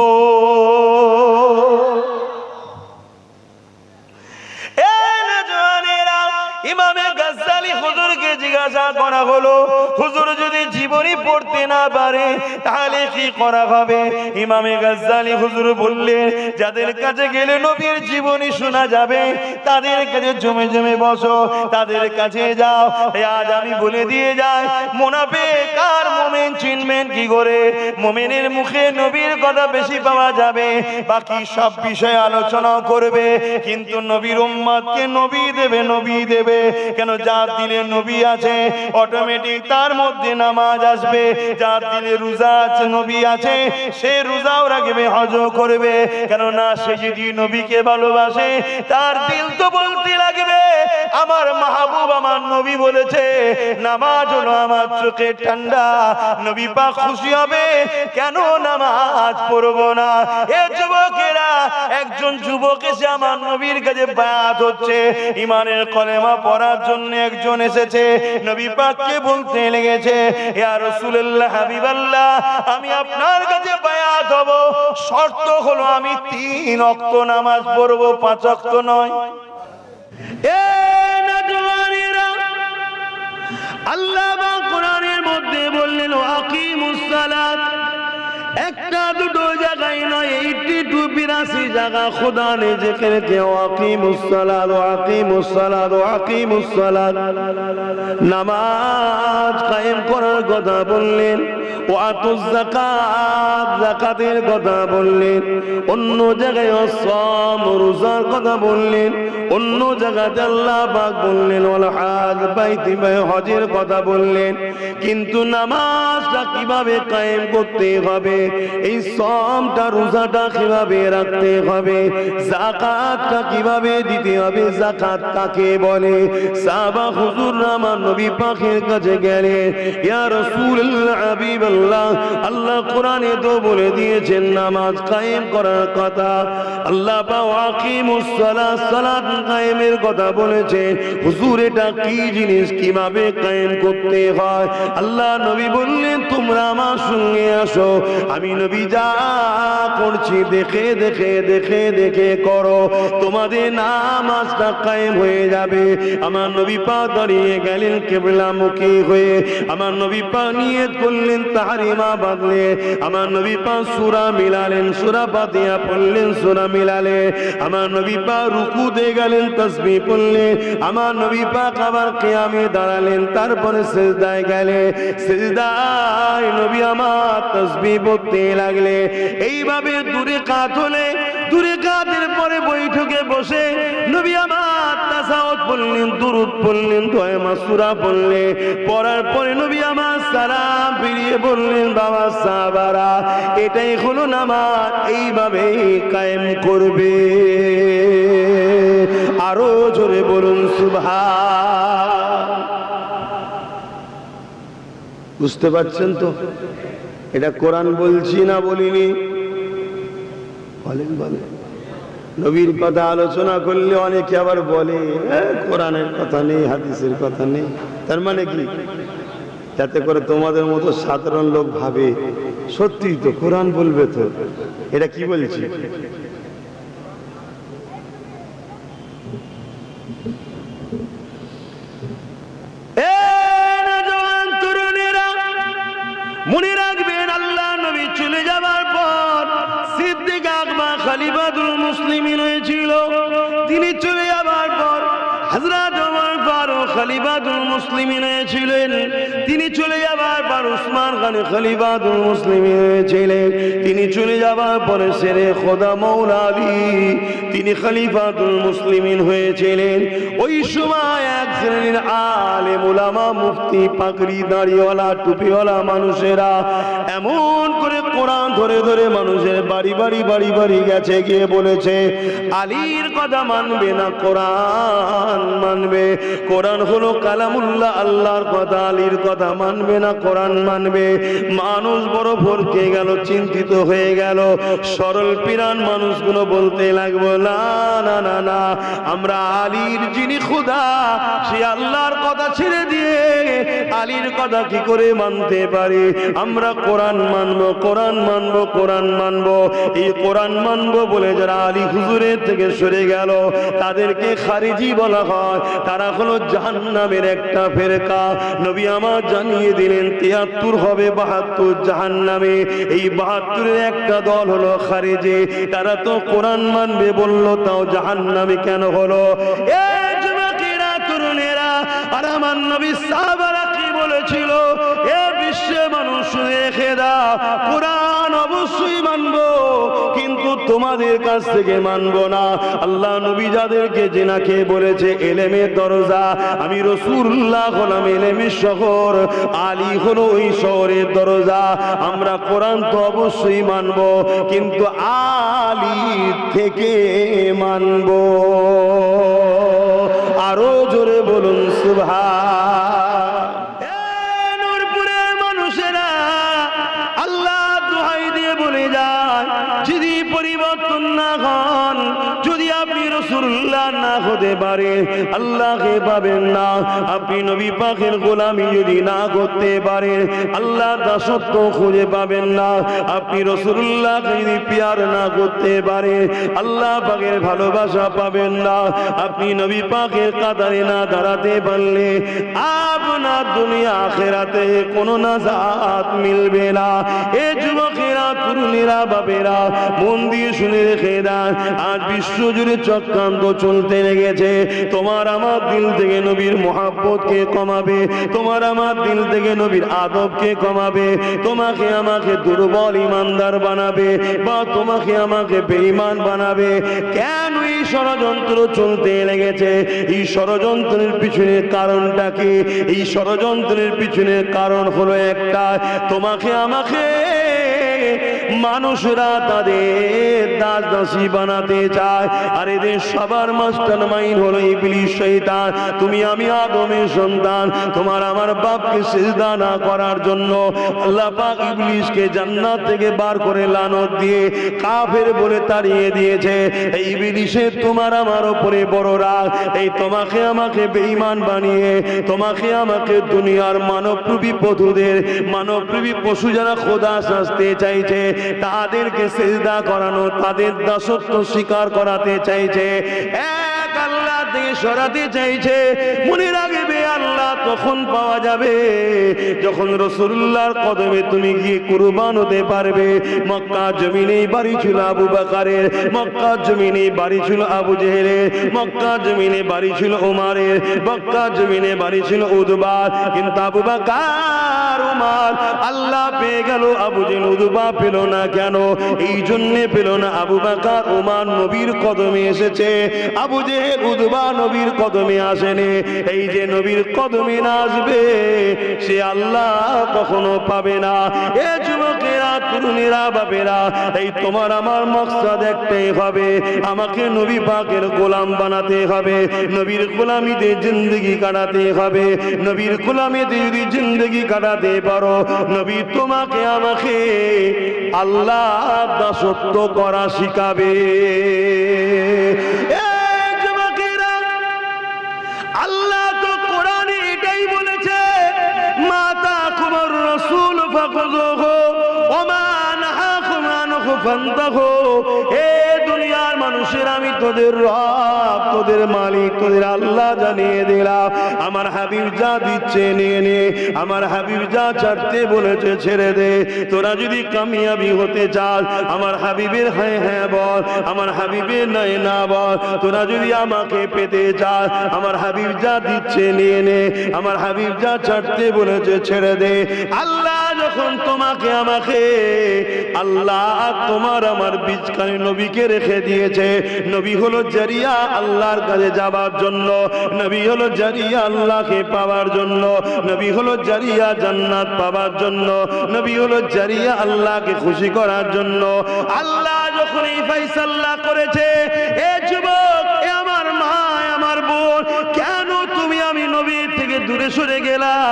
ইমামে গাজ্জালি হুজুরকে জিজ্ঞাসা করা হলো, হুজুর যদি জীবনী পড়তে না পারে তাহলে কি করা হবে? ইমামে গাজ্জালি হুজুর বললেন, যাদের কাছে গেলে নবীর জীবনী শোনা যাবে তাদের কাছে জমে জমে বসো, তাদের কাছে যাও। আজ আমি বলে দিয়ে যাই, মুনাফিক আর মুমিন চিনবেন কি করে? মুমিনের মুখে নবীর কথা বেশি পাওয়া যাবে, বাকি সব বিষয়ে আলোচনা করবে, কিন্তু নবীর উম্মতকে নবী দেবে, নবী দেবে। কেন? যার দিলে নবী আছে অটোমেটিক তার মধ্যে নামাজ নামাজ আসবে, যার দিলে রোজা আছে, নবী আছে, সে রোজাও রাখবে, হজও করবে। কেননা সে যদি নবীকে ভালোবাসে, তার দিল তো বলতে লাগবে আমার মাহবুব আমার নবী বলেছে নামাজ হলো আমার চোখের ঠান্ডা, নবী পাক খুশি হবে, কেন নামাজ পড়বো না? এ যুবকেরা, একজন যুবক এসে আমার নবীর কাছে বায়াত হচ্ছে, ইমানের কলেমা পড়ার জন্য একজন এসেছে, নবী পাককে বলতে লেগেছে ইয়া রাসূলুল্লাহ, হাবিবাল্লাহ, আমি আপনার কাছে বায়াত হব, শর্ত হলো আমি 3 ওয়াক্ত নামাজ পড়বো, 5 ওয়াক্ত নয়। এ নওজওয়ানেরা, আল্লাহ পাক কোরআনের মধ্যে বললেন আকিমুস সালাত, একটা দুটো জায়গায় নয়, 82 জায়গা খোদা ने जिक्र किया আকিমুস সালাত, আকিমুস সালাত, আকিমুস সালাত, নামাজ কায়েম করার কথা বললেন, ওয়াতুজ যাকাত, যাকাতের কথা বললেন, অন্য জায়গায় সাম, রোজার কথা বললেন, অন্য জায়গাতে আল্লাহ পাক বললেন ওয়াল হাজ, বাইতি হজের কথা বললেন। কিন্তু নামাজটা কিভাবে কায়েম করতে হবে, এই সামটা রোজাটা কিভাবে রাখতে হবে, যাকাতটা কিভাবে দিতে হবে, যাকাত কাকে বলে? সাহাবা হুজুর আমার নবী পাকের কাছে গেলেন, ইয়া রাসূলুল্লাহ, হাবিবাল্লাহ, আল্লাহ কোরআনে তো বলে দিয়েছেন নামাজ কায়েম করার কথা, আল্লাহ পাক আকিমুস সালাত, সালাত কায়েমের কথা বলেছে, হুজুর এটা কি জিনিস, কিভাবে কায়েম করতে হয়? আল্লাহ নবী বললেন তোমরা আমার সঙ্গে আসো, আমি নবী যা করছি দেখে দেখে দেখে দেখে করো, তোমাদের নামাজটা কায়েম হয়ে যাবে। আমার নবী পাক দাঁড়িয়ে গেলেন কিবলামুখী হয়ে, আমার নবী পাক নিয়ত করলেন তাহরিমা বাঁধলে, আমার নবী পাক সূরা মিলালেন, সূরা ফাতিহা পড়লেন, সূরা মিলালে, আমার নবী পাক রুকুতে গেলেন, তাসবিহ পড়লেন, আমার নবী পাক আবার কিয়ামে দাঁড়ালেন, তারপরে সিজদায় গেলেন, সিজদায় নবী আমার তাসবিহ পড়তে লাগলে। এইভাবে দূরে কাত হলে, দূরে কাতের পরে বৈঠকে বসে নবী আমার তাসাউদ পড়লেন, দুরূদ পড়লেন, দোয়া মাসুরা পড়লেন, পড়ার পরে নবী আমার সালাম ফিরিয়ে বললেন বাবা সাহাবারা এটাই হলো নামাজ, এইভাবে কায়েম করবে। আরো জোরে বলুন সুবহান। বুঝতে পারছেন তো? এটা কোরআন বলছি না বলিনি? বলেন বলেন। নবীর কথা আলোচনা করলে অনেকে আবার বলে কোরআনের কথা নেই, হাদিসের কথা নেই। তার মানে কি? যাতে করে তোমাদের মতো সাধারণ লোক ভাবে সত্যি তো কোরআন বলবে তো। এটা কি বলছি? মনে রাখবেন আল্লাহ নবী চলে যাবার পর সিদ্দিক আকবর খলিফাতুল মুসলিমিন হয়েছিল। তিনি চলে যাবার পর হযরত ওমর ফারুক খলিফাতুল মুসলিমিন হয়েছিলেন। তিনি চলে যাবার পর উসমান গনি খলিফাতুল মুসলিমিন হয়েছিলেন। তিনি চলে যাবার পরে শেরে খোদা মাওলা আলী তিনি খলিফাতুল মুসলিমিন হয়েছিলেন। ওই সময় এক শ্রেণীর আলেম উলামা মুফতি পাগড়ি দাড়িওয়ালা টুপিওয়ালা মানুষেরা এমন করে কোরআন ধরে ধরে মানুষের বাড়ি বাড়ি বাড়ি বাড়ি গেছে, গিয়ে বলেছে আলীর কথা মানবে না কোরআন মানবে। কোরআন হলো কালামুল্লাহ, আল্লাহর কথা, আলীর কথা মানবে না কোরআন মানবে। মানুষ বড় ভরকে গেল, চিন্তিত হয়ে গেল। সরল পিরান মানুষগুলো বলতে লাগলো না না না না, আমরা আলীর যিনি খোদা সে আল্লাহর কথা ছেড়ে দিয়ে আলীর কথা কি করে মানতে পারি? আমরা কোরআন মানবো, কোরআন মানবো, কোরআন মানবো। এই কোরআন মানবো বলে যারা আলী হুজুরের থেকে সরে গেল তাদেরকে খারিজি বলা হয়। তারা হলো জাহান্নামের একটা ফেরকা। নবী আমার জানিয়ে দিলেন 73 হবে, 72 জাহান্নামে। এই 72-এর একটা দল হলো খারিজি। তারা তো কোরআন মানবে বললো, তাও জাহান্নামে কেন হলো? এই যুবকেরা, তরুণেরা, আর আমার নবী সাহাবারা কি বলেছিল? এ বিশ্বে মানুষ রেখে দাও কোরআন অবশ্যই মানবো, কিন্তু তোমাদের কাছ থেকে মানবো না। আল্লাহ নবী যাদেরকে জেনাকে বলেছে এলেমের দরজা, আমি রাসূলুল্লাহ হলাম এলেমের শহর, আলী হলো ওই শহরের দরজা। আমরা কোরআন তো অবশ্যই মানবো, কিন্তু আলী থেকে মানবো। আরো জোরে বলুন সুবহান। নূরপুরের মানুষেরা আল্লাহ দোহাই দিয়ে বলে যায়, যদি পরিবর্তন না হন, যদি আপনি রাসূলুল্লাহ না হতে পারে আল্লাহকে পাবেন না। আপনি নবী পাকের গোলামি যদি না করতে পারেন আল্লাহ দাসত্ব খুঁজে পাবেন না। আপনি রাসূলুল্লাহকে যদি প্যার না করতে পারেন আল্লাহ পাকের ভালোবাসা পাবেন না। আপনি নবী পাকের কাতারে না দাঁড়াতে পারলে আপনার দুনিয়া আখিরাতে কোনো নাজাত মিলবে না। এ যুবকেরা, তরুণেরা, বাপেরা, মন দিয়ে শুনে রেখে দেন, আজ বিশ্ব জুড়ে চক্রান্ত চলতে লেগেছে। তোমার আমার দিল থেকে নবীর মহব্বতকে কমাবে, তোমার আমার দিল থেকে নবীর আদবকে কমাবে, তোমাকে আমাকে দুর্বল ইমানদার বানাবে, বা তোমাকে আমাকে বেঈমান বানাবে। কেন এই ষড়যন্ত্র চলতে লেগেছে? এই ষড়যন্ত্রের পিছনে কারণটা কি? এই ষড়যন্ত্রের পিছনে কারণ হলো একটা, তোমাকে আমাকে মানুষরা তাদের দাস দাসী বানাতে চায়। আর এদের সবার মাস্টার মাইন্ড হলো ইবলিস, শয়তান। তুমি আমি আদমের সন্তান, তোমার আমার বাপকে সিজদা না করার জন্য আল্লাহ পাক ইবলিসকে জান্নাত থেকে বার করে লানত দিয়ে কাফের বলে তাড়িয়ে দিয়েছে। এই ইবলিসের তোমার আমার উপরে বড় রাগ, এই তোমাকে আমাকে বেঈমান বানিয়ে, তোমাকে আমাকে দুনিয়ার মানবরূপী পশুদের, মানবরূপী পশু যারা খোদা সাজতে চাইছে তাদেরকে সিজদা করানো, তাদের দাসত্ব স্বীকার করাতে চাইছে, এক আল্লাহ থেকে সরাতে চাইছে। মনে রাখবে আল্লাহ তখন পাওয়া যাবে যখন রাসূলুল্লাহর কদমে তুমি গিয়ে কুরবান হতে পারবে। মক্কা জমিনে বাড়ি ছিল আবু বকরের, মক্কা জমিনে বাড়ি ছিল আবু জেহেলের, মক্কা জমিনে বাড়ি ছিল ওমরের, মক্কা জমিনে বাড়ি ছিল উতবার। কিন্তু আবু বকর উমর আল্লাহ পেয়ে গেল, আবু জেহেল উতবা পেল না। কেন? এই জন্য পেল না, আবু বকর উমর নবীর কদমে এসেছে, আবু জেহেল উতবা নবীর কদমে আসেনি। এই যে নবীর কদমে না আসবে সে আল্লাহ কখনো পাবে না। এ যুবকেরা, তরুণেরা, বাপেরা, এই তোমার আমার মকসদ একটাই হবে, আমাকে নবী পাকের গোলাম বানাতে হবে, নবীর গোলামিতে জিন্দগি কাটাতে হবে। নবীর গোলামিতে যদি জিন্দগি কাটাতে পারো, নবী তোমাকে আমাকে আল্লাহ দাসত্ব করা শিখাবে। আল্লাহ তো কোরআনে এটাই বলেছে, মাতা কুমার রাসূল ফাকুযুহু ওয়া মা নাহাকুম আনহু ফান্তাহু। হে দুনিয়ার মানুষের, আমি তোদের রব, তোদের মালিক, তোদের আল্লাহ জানিয়ে দিলাম। আমার হাবিব যা দিচ্ছে নিয়ে নে, আমার হাবিব যা ছাড়তে বলেছে ছেড়ে দে। তোরা যদি কামিয়াবি হতে চাস আমার হাবিবের হ্যাঁ হ্যাঁ বল, আমার হাবিবের নাই না বল। তোরা যদি আমাকে পেতে চাস আমার হাবিব যা দিচ্ছে নিয়ে নে, আমার হাবিব যা ছাড়তে বলেছে ছেড়ে দে। আল্লাহ যখন তোমাকে আমাকে, আল্লাহ তোমার আমার বীজখানে নবীকে রেখে দিয়েছে। নবী হলো জারিয়া আল্লাহর কাছে যাবার জন্য, নবী হলো জারিয়া আল্লাহকে পাওয়ার জন্য, নবী হলো জারিয়া জান্নাত পাওয়ার জন্য, নবী হলো জারিয়া আল্লাহকে খুশি করার জন্য। আল্লাহ যখন এই ফয়সালা করেছে, এ যুবক, এ আমার মা, আমার বোন, কেন তুমি আমি নবীর থেকে দূরে সরে গেলাম?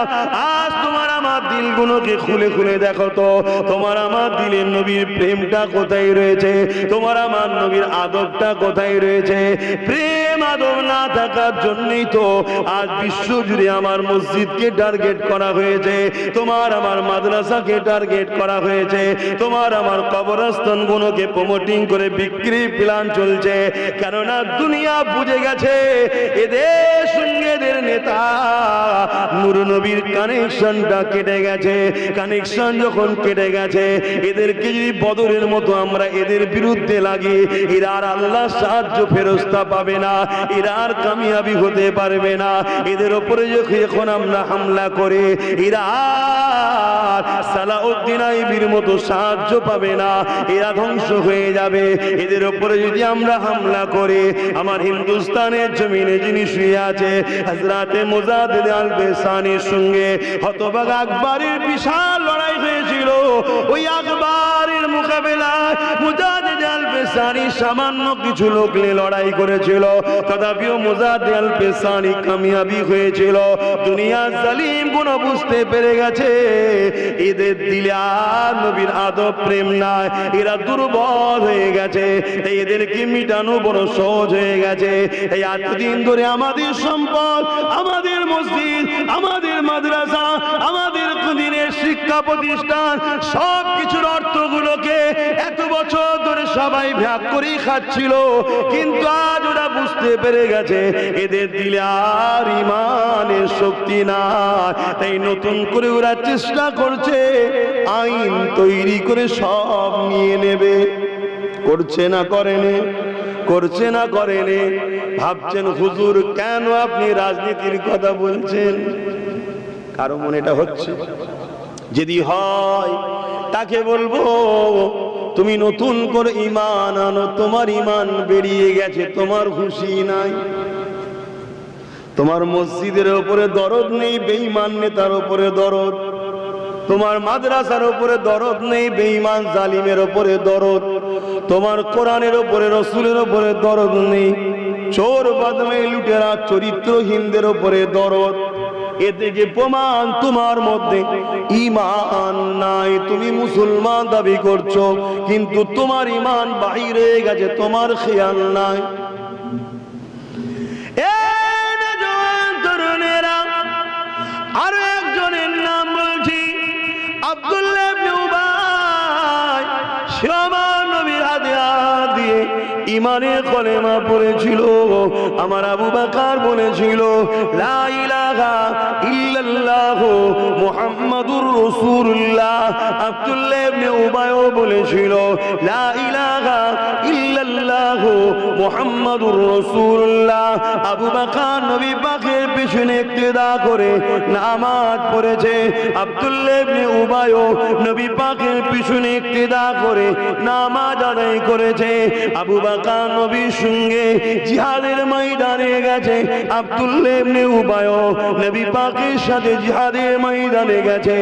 আজ তোমার আমার দিলগুলোকে খুলে খুলে দেখো তো, তোমার আমার দিলের নবীর প্রেমটা কোথায় রয়েছে, তোমার আমার নবীর আদবটা কোথায় রয়েছে? প্রেম আদব না থাকার জন্যই তো আজ বিশ্ব জুড়ে আমার মসজিদকে টার্গেট করা হয়েছে, তোমার আমার মাদ্রাসাকে টার্গেট করা হয়েছে, তোমার আমার কবরস্থানগুলোকে প্রমোটিং করে বিক্রি প্ল্যান চলছে। কেননা দুনিয়া বুঝে গেছে এদের সঙ্গে এদের নেতা নূর নবীর কানেকশনটা কেটে গেছে। কানেকশন যখন কেটে গেছে, এদেরকে যদি বদরের মতো আমরা এদের বিরুদ্ধে লাগি, এরা আর আল্লাহ সাহায্য ফেরস্তা পাবে না। এরা আর কামিয়াবি হতে পারবে না। এদের উপরে যখন আমরা হামলা করে এরা সালাউদ্দিন আইবির মতো সাহায্য পাবে না, এরা ধ্বংস হয়ে যাবে। এদের উপরে যদি আমরা হামলা করে, আমার হিন্দুস্তানের জমিনে যিনি শুয়ে আছে হযরতে মুজাদ্দিদ আল-বেসানির সঙ্গে হতভাগা আকবরের বিশাল লড়াই হয়েছিল। ওই আকবরের মোকাবেলায় মুজাদ্দিদ আল-বেসানি সামান্য কিছু লোক নিয়ে লড়াই করেছিল, তথাপিও মুজাদ্দিদ আল-বেসানি কামিয়াবি হয়েছিল। দুনিয়ার জালিম কোন বুঝতে পেরে গেছে এদের দিলে আর নবীর আদব প্রেম নাই, এরা দুর্বল হয়ে গেছে, তাই এদেরকে মিটানো বড় সহজ হয়ে গেছে। এই এতদিন ধরে আমাদের সম্পদ, আমাদের মসজিদ, আমাদের মাদ্রাসা, আমাদের দিনের শিক্ষা প্রতিষ্ঠান সব কিছুর অর্থগুলোকে এত বছর ধরে সবাই ভাগ করেই খাচ্ছিল, কিন্তু আজ ওরা বুঝতে পেরে গেছে এদের দিলে আর ইমানের শক্তি নাই। তাই নতুন করে ওরা চেষ্টা করছে আইন তৈরি করে সব নিয়ে নেবে। করছে না করেনি? করছে না করেনি? ভাবছেন হুজুর কেন আপনি রাজনীতির কথা বলছেন? কারো মনে এটা হচ্ছে? যদি হয় তাকে বলবো তুমি নতুন করে ঈমান আনো, তোমার ঈমান বেরিয়ে গেছে, তোমার খুশি নাই। তোমার মসজিদের উপরে দরদ নেই, বেঈমান নেতার উপরে দরদ। তোমার মাদ্রাসার উপরে দরদ নেই, বেঈমান জালিমের উপরে দরদ। তোমার কোরআনের উপরে, রাসূলের উপরে দরদ নেই, চোর বদমাই লুটেরা চরিত্রহীনদের উপরে দরদ। এতে যে প্রমাণ তোমার মধ্যে ঈমান নাই। তুমি মুসলমান দাবি করছো কিন্তু তোমার ঈমান বাইরে গেছে, তোমার খেয়াল নাই। আরো একজনের নাম বলছি, আব্দুল্লাহ ইবনে উবাই। সে আমার নবীর হাতে হাত দিয়ে ঈমানের কলেমা পড়েছিল। আমার আবু বকর বলেছিল লা ইলাহা ইল্লাল্লাহ মুহাম্মাদুর রাসূলুল্লাহ। আব্দুল্লাহ ইবনে উবাইও বলেছিল লা ইলাহা ইল্লাল্লাহ মুহাম্মাদুর রাসূলুল্লাহ। আবু বকর নবী পাকের পিছনে ইক্তেদা করে নামাজ পড়েছে, আব্দুল্লাহ ইবনে উবাইও নবী পাকের পিছনে ইক্তেদা করে নামাজ আদায় করেছে। আবু বকর নবীর সঙ্গে জিহাদের ময়দানে গেছে, আব্দুল্লাহ ইবনে উবাইও নবী পাকের সাথে জিহাদের ময়দানে গেছে।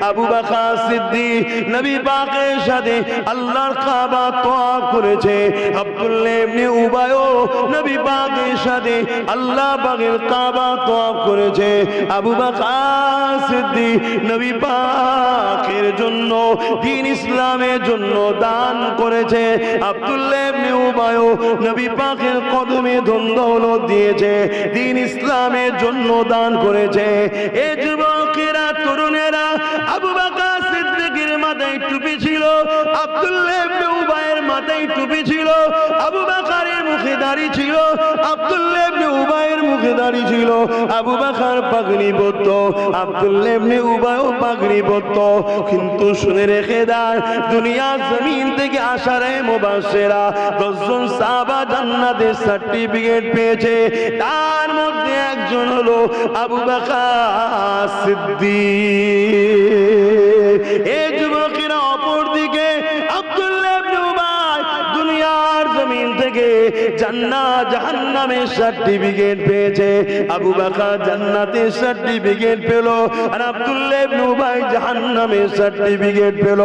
আবু বকর সিদ্দিক নবী পাকের সাথে আল্লাহর কাবা তওয়াফ করেছে, আব্দুল্লাহ ইবনে উবাইও নবী পাকের সাথে আল্লাহ পাকের কাবা তওয়াফ করেছে। আবু বকর সিদ্দিক নবী পাকের জন্য, দ্বীন ইসলামের জন্য দান করেছে। আব্দুল্লাহ ইবনে উবাইও নবী পাকের কদমে ধন দৌলত দিয়েছে, দ্বীন ইসলামের জন্য দান করেছে। এই যুবকেরা, তরুণেরা, আবু বকর সিদ্দিকের মাথায় টুপি ছিল, আব্দুল্লাহ ইবনে উবাইয়ের মাথায় টুপি ছিল, আবু বকরের মুখে দাড়ি ছিল, আব্দুল্লাহ ইবনে উবাইয়ের মুখে দাড়ি ছিল। আবু বকর পাগড়ি পরত, আব্দুল্লাহ ইবনে উবাইও পাগড়ি পরত। কিন্তু শুনে রেখে দেন, দুনিয়ার জমিন থেকে আশারে মুবাশশিরা 10 জন সাহাবা জান্নাতের সার্টিফিকেট পেয়েছে, তার মধ্যে একজন হলো আবু বকর সিদ্দিক। এই যুবকেরা অপর দিকে আব্দুল্লাহ ইবনে উবাই দুনিয়ার জমিন থেকে জান্নাত জাহান্নামের সার্টিফিকেট পেয়েছে। আবু বকর জান্নাতের সার্টিফিকেট পেল, আর আব্দুল্লাহ ইবনে উবাই জাহান্নামের সার্টিফিকেট পেল।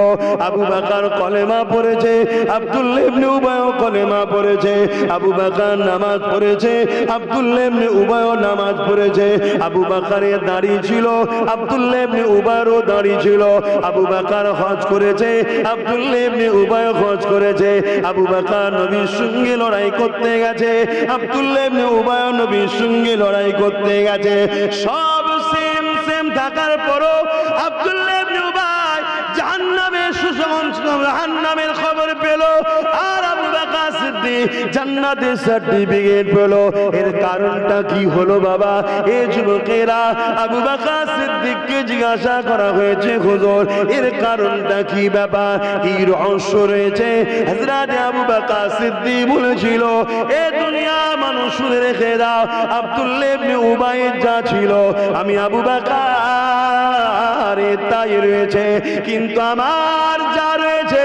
আবু বকর কলেমা পড়েছে, আব্দুল্লাহ ইবনে উবাইও কলেমা পড়েছে। আবু বকর নামাজ পড়েছে, আব্দুল্লাহ ইবনে উবাইও নামাজ পড়েছে। আবু বকরের দাড়ি ছিল, আব্দুল্লাহ ইবনে উবাইয়েরও দাড়ি ছিল। আবু বকর হজ করেছে, আব্দুল্লাহ ইবনে উবাইও হজ করেছে। আবু বকর নবীর সঙ্গে লড়াই করতে গেছে, আব্দুল্লাহ ইবনে উবাইও নবীর সঙ্গে লড়াই করতে গেছে। সব সেম সেম থাকার পরও আব্দুল্লাহ ইবনে উবাই জাহান্নামের সুসংবাদ, জাহান্নামের খবর পেল, আর আবু বকর সিদ্দিক সিদ্দিক জান্নাতের সার্টিফিকেট পেলো। এর কারণটা কি হলো বাবা? এই যুবকেরা আবু বকর সিদ্দিককে জিজ্ঞাসা করা হয়েছে, হুজুর এর কারণটা কি, ব্যাপার কি, রহস্য রয়েছে? হযরত আবু বকর সিদ্দিক বলেছিল, এ দুনিয়া মানুষ শুনে রেখে দাও, আব্দুল্লাহ ইবনে উবাই যা ছিল আমি আবু বকর তাই রয়েছে, কিন্তু আমার যা রয়েছে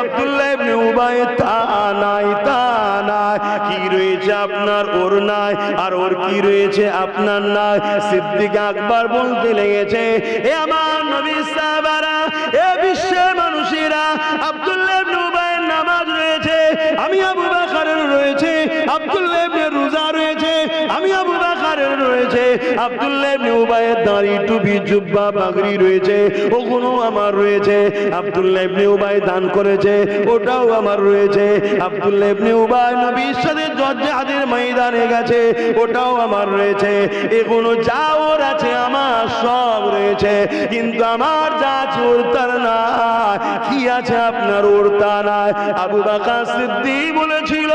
আব্দুল্লাহ ইবনে উবাই তা নাই, তা নাই। কি রয়েছে আপনার ওর নাই, আর ওর কি রয়েছে আপনার নাই। সিদ্দিক আকবর বলতে লেগেছে, এ আমার নবী সাহাবারা, এ বিশ্বের মানুষেরা, আব্দুল্লাহ ইবনে উবাইয়ের নামাজ রয়েছে, আমি আবু বকরের রয়েছে, আব্দুল্লাহ ইবনে রোজা রয়েছে, আমি আবু বকরের রয়েছে, আব্দুল্লাহ ইবনে উবাইয়ের দাড়ি টুপি জুব্বা পাগড়ি রয়েছে, ওগুলো আমার রয়েছে, আব্দুল্লাহ ইবনে উবাই দান করেছে, ওটাও আমার রয়েছে, আব্দুল্লাহ ইবনে উবাই নবীর সাথে জিহাদের ময়দানে গেছে, ওটাও আমার রয়েছে, এগুলো যা ওর আছে আমার সব রয়েছে, কিন্তু আমার যা আছে ওর তার নাই। কি আছে আপনার ওর তা নাই? আবু বকর সিদ্দিক বলেছিল,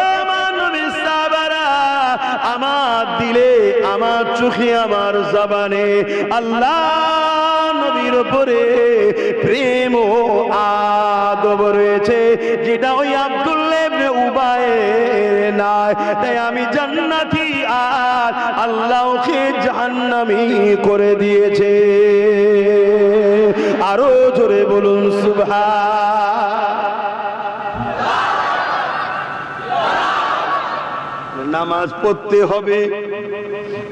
এ আমার নবীর সাহাবারা, আমার দিলে, আমার চোখে, আমার জবানে আল্লাহ নবীর উপরে প্রেম ও আদব রয়েছে, যেটা ওই আব্দুল্লাহ ইবনে উবাইয়ের নাই। তাই আমি জান্নাতি আর আল্লাহ ওকে জাহান্নামী করে দিয়েছে। আরো জোরে বলুন সুবহান। নামাজ পড়তে হবে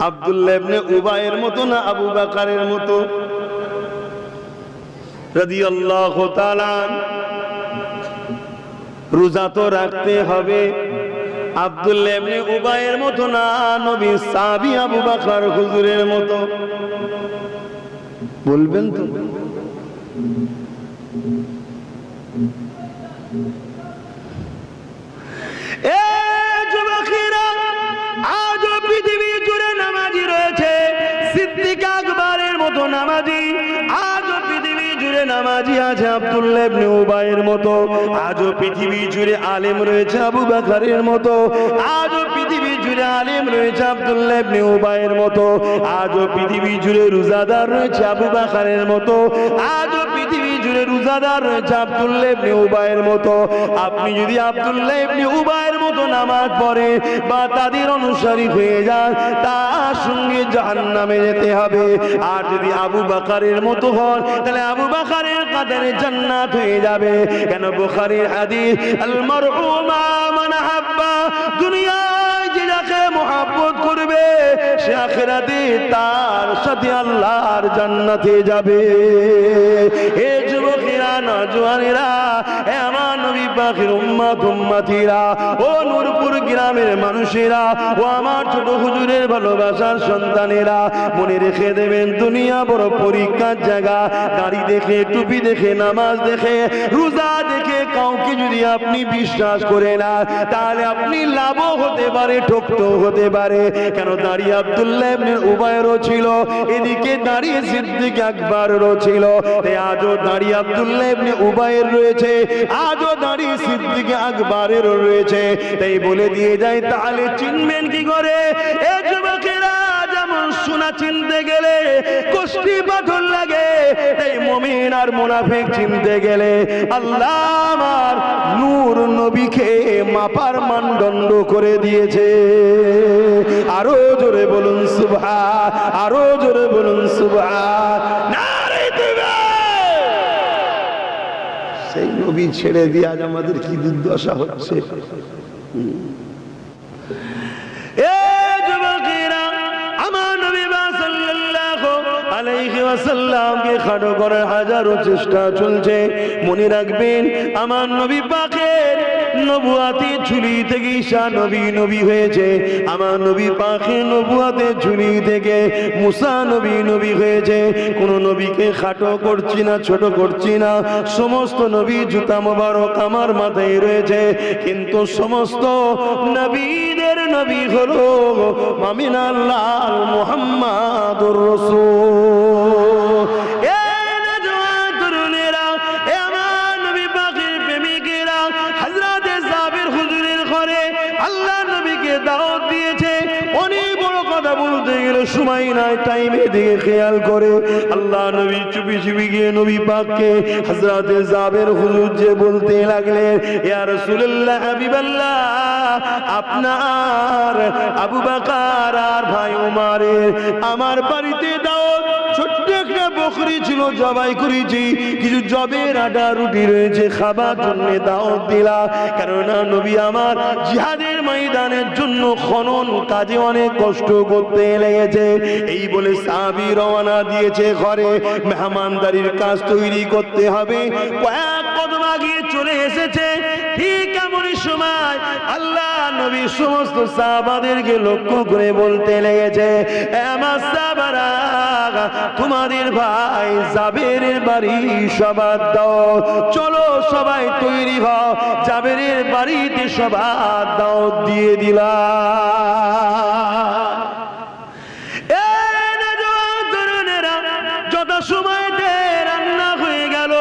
আব্দুল্লাহ ইবনে উবাইয়ের মতো না আবু বকরের মতো রাদিয়াল্লাহু তাআলা। রোজা তো রাখতে হবে আব্দুল্লাহ ইবনে উবাইয়ের মতো না নবী সাহাবী আবু বকর হুজুরের মতো। বলবেন তো? এ যুবকেরা, আজ পৃথিবী জুড়ে নামাজি রয়েছে, সিদ্দিক আকবরের মতো নামাজি, আজ পৃথিবী জুড়ে নামাজি আছে আব্দুল্লাহ ইবনে উবাইয়ের মতো, আজ পৃথিবী জুড়ে আলেম রয়েছে আবু বকরের মতো, আজ পৃথিবী জুড়ে আলেম রয়েছে আব্দুল্লাহ ইবনে উবাইয়ের মতো, আজ পৃথিবী জুড়ে রোজাদার রয়েছে আবু বকরের মতো, আজ পৃথিবী জুড়ে রোজাদার রয়েছে আব্দুল্লাহ ইবনে উবাইয়ের মতো। আপনি যদি আব্দুল্লাহ ইবনে উবাইয়ের মতো নামাজ পড়ে বা তাদের অনুসারী হয়ে যান, তার সঙ্গে জাহান্নামে যেতে হবে। আর যদি আবু বকরের মতো হন, তাহলে আবু বকরের কাতারে জান্নাত হয়ে যাবে। কেন? বুখারীর হাদিস, আল মারউ মা মান হাব্বা, দুনিয়ায় যে যাকে মহব্বত করবে সে আখিরাতে তার সাথে আল্লাহর জান্নাতে যাবে। হে যুবকেরা, নওজওয়ানেরা, হে আমার নবী পাকের উম্মত উম্মতিরা, ও নূরপুর গ্রামের মানুষেরা, ও আমার ছোট হুজুরের ভালোবাসার সন্তানেরা, মনে রেখে দেবেন, দুনিয়া বড় পরীক্ষার জায়গা। দাড়ি দেখে, টুপি দেখে, নামাজ দেখে, রোজা দেখে কাউকে যদি আপনি বিশ্বাস করে না, তাহলে আপনি লাভও হতে পারে, ঠকতেও হতে পারে। কেন? দাঁড়িয়ে আব্দুল্লাহ ইবনে উবাইয়েরও ছিল, এদিকে দাঁড়িয়ে সিদ্দিক আকবরেরও ছিল। আজও দাঁড়িয়ে আব্দুল্লাহ ইবনে উবাইয়ের রয়েছে, আজও দাঁড়িয়ে সিদ্দিক আকবরেরও রয়েছে। তাই বলে দিয়ে যায়, তাহলে চিনবেন কি করে? এ যুবকেরা, যেমন সোনা চিনতে গেলে কষ্টি পাথর লাগে, এই মুমিন আর মুনাফিক চিনতে গেলে আল্লাহ আমার নূর নবীকে মাপার মানদণ্ড করে দিয়েছে। আরো জোরে বলুন সুবহান, আরো জোরে বলুন সুবহান। নারে তাকবীর। সেই নবী ছেড়ে দিয়ে আজ আমাদের কি দুর্দশা হচ্ছে। এ যুবকেরা, আমার নবী সাল্লাল্লাহু আলাইহি ওয়াসাল্লামকে খাটো করার হাজারো চেষ্টা চলছে। মনে রাখবেন, আমার নবী পাকের নবুয়াতের ঝুলি থেকে ঈসা নবী নবী হয়েছে, আমার নবী পাকের নবুয়াতের ঝুলি থেকে মুসা নবী নবী হয়েছে। কোন নবীকে খাটো করছি না, ছোট করছি না, সমস্ত নবী জুতা মোবারক আমার মাথায় রয়েছে, কিন্তু সমস্ত নবীদের নবী হলো আমিনাল্লাহ মুহাম্মাদুর রাসূল। এ নওজওয়ান তরুণেরা, এ আমার নবী পাকের প্রেমিকেরা, হযরত জাবির হুজুরের গেল, সময় নাই, টাইমের দিকে খেয়াল করে আল্লাহ নবী চুপি চুপি গিয়ে নবী পাককে হযরত জাবের হুজুর যে বলতে লাগলেন, ইয়া রাসূলুল্লাহ হাবিবাল্লাহ, আপনার আবু বকর আর ভাই ওমরের আমার বাড়িতে দাওয়াত, ছোট্ট একটা বকরি ছিল, জবাই করেছি, কিছু জবের আটা রুটি রয়েছে, খাবার জন্য দাওয়াত দিলা। কেননা নবী আমার জিহাদের ময়দানের জন্য খনন কাজে অনেক কষ্ট করতে লেগেছে। এই বলে সাহাবী রওনা দিয়েছে ঘরে, মেহমানদারির কাজ তৈরি করতে হবে। কয়েক কদম আগিয়ে চলে এসেছে, ঠিক এমনই সময় আল্লাহ নবী সমস্ত সাহাবাদেরকে লক্ষ্য করে বলতে লেগেছে, আমার সাহাবারা, তোমাদের ভাই জাবেরের বাড়ি সবার দাও, চলো সবাই তৈরি হও, জাবেরের বাড়িতে সবার দাও দিয়ে দিলা। যত সময়তে রান্না হয়ে গেল,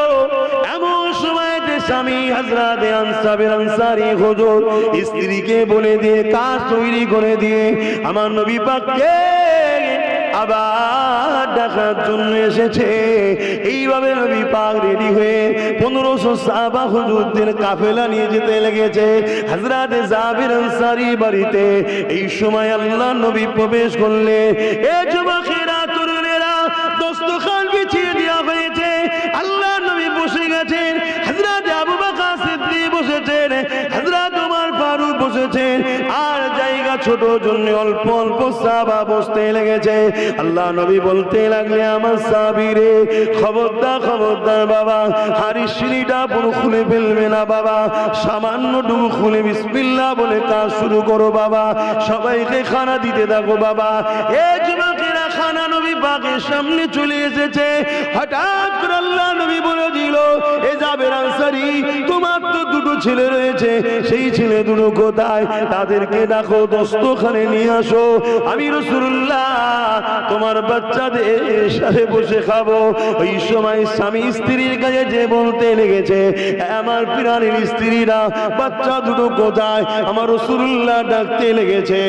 এমন সময়তে স্বামী হযরত আনসারী হুজুর স্ত্রীকে বলে দিয়ে কাজ তৈরি করে দিয়ে আমার নবী পাককে আবার দেখার জন্য এসেছে। এইভাবে নবী পাক রেডি হয়ে 1500 সাহাবা হুজুরদের কাফেলা নিয়ে যেতে লেগেছে হযরত জাবির আনসারী বাড়িতে। এই সময় আল্লাহ নবী প্রবেশ করলেন। এ যুবকেরা, তরুণেরা, দস্তখান বিছিয়ে দেওয়া হয়েছে, আল্লাহ নবী বসে গেছেন, হযরত আবু বকর সিদ্দিক বসেছেন, হযরত ওমর ফারুক বসেছেন, আর জায়গা ছোট জন্য অল্প অল্প সাহাবা বসতে লেগেছে। আল্লাহ নবী বলতে লাগলে, আমার সাহাবীরে, খবরদার খবরদার বাবা, হাড়ির সিঁড়িটা পুরো খুলে ফেলবে না বাবা, সামান্যটুকু খুলে বিসমিল্লাহ বলে কাজ শুরু করো বাবা, সবাইকে খানা দিতে থাকো বাবা। এ যুবকেরা, খানা নবী পাকের সামনে চলে এসেছে। হঠাৎ করে আল্লাহ নবী বলে দিল, এ জাবের আনসারী, তোমার তো দুটো ছেলে রয়েছে, সেই ছেলে দুটো কোথায়? তাদেরকে ডাকো, দস্তখানে নিয়ে আসো, আমি রাসূলুল্লাহ তোমার বাচ্চাদের সাথে বসে খাবো। ওই সময় স্বামী স্ত্রীর কাছে যে বলতে লেগেছে, আমার প্রাণের স্ত্রীরা, বাচ্চা দুটো কোথায়? আমার রাসূলুল্লাহ ডাকতে লেগেছে।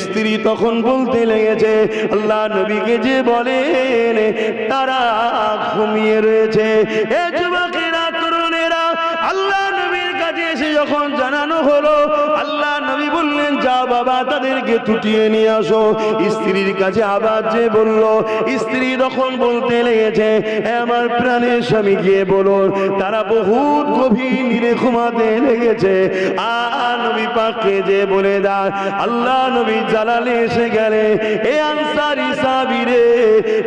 স্ত্রী তখন বলতে লেগেছে, আল্লাহ নবীকে যে বলেন তারা ঘুমিয়ে রয়েছে। এ যুবকেরা, তরুণেরা, আল্লাহ নবীর কাছে এসে যখন জানানো হলো, আল্লাহ নবী বললেন, যাও বাবা, তাদেরকে তুটিয়ে নিয়ে আসো। স্ত্রীর কাছে আবার যে বলল, স্ত্রী তখন বলতে লেগেছে, আমার প্রাণের স্বামী গিয়ে বলুন তারা বহুত গভীর নিরে ঘুমাতে লেগেছে। আর নবী পাককে যে বলে দেয়, আল্লাহ নবী জালালে এসে গেলে, এ আনসারী সাহাবীরে,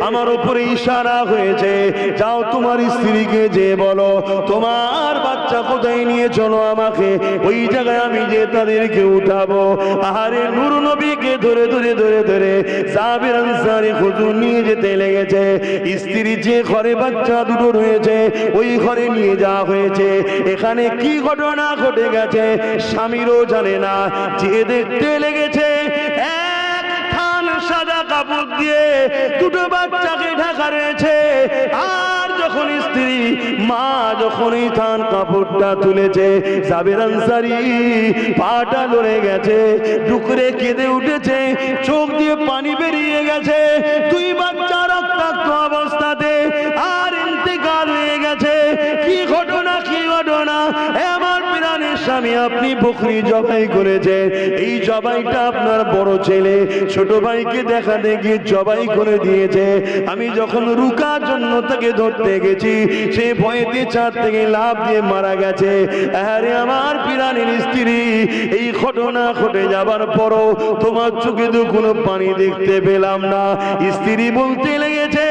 আমার উপরে ইশারা হয়েছে, যাও তোমার স্ত্রীকে যে বলো তোমার বাচ্চা কোথায় নিয়ে চলো আমাকে, ওই জায়গায় আমি যে তাদেরকে উঠাবো। আহারে নূর নবীকে ধরে ধরে ধরে ধরে জাবের আনসারী হুজুর নিয়ে যেতে লেগেছে। স্ত্রী যে ঘরে বাচ্চা দুটো রয়েছে, ওই ঘরে নিয়ে যাওয়া হয়েছে। এখানে কি ঘটনা ঘটে গেছে স্বামীরও জানে না। যে দেখতে লেগেছে, এক থান সাদা কাপড় দিয়ে দুটো বাচ্চাকে ঢাকা রয়েছে। আর যখন স্ত্রী মা যখন এই থান কাপড়টা তুলেছে, জাবের আনসারী পাটা লড়ে গেছে, ডুকরে কেঁদে উঠেছে, চোখ দিয়ে পানি বেরিয়ে গেছে। দুই বাচ্চা রক্তাক্ত অবস্থাতে আর ইন্তেকাল হয়ে গেছে। কি ঘটনা, কি ঘটনা! আমার প্রাণের স্বামী, আপনি বকরি জবাই করেছেন, এই জবাইটা আপনার বড় ছেলে ছোট ভাইকে দেখা দেখি জবাই করে দিয়েছে। আমি যখন রুকার জন্য তাকে ধরতে গেছি, সে ভয়েতে ছাদ থেকে লাফ দিয়ে মারা গেছে। আরে আমার প্রাণের স্ত্রী, এই ঘটনা ঘটে যাবার পরও তোমার চোখে তো কোনো পানি দেখতে পেলাম না। স্ত্রী বলতে লেগেছে,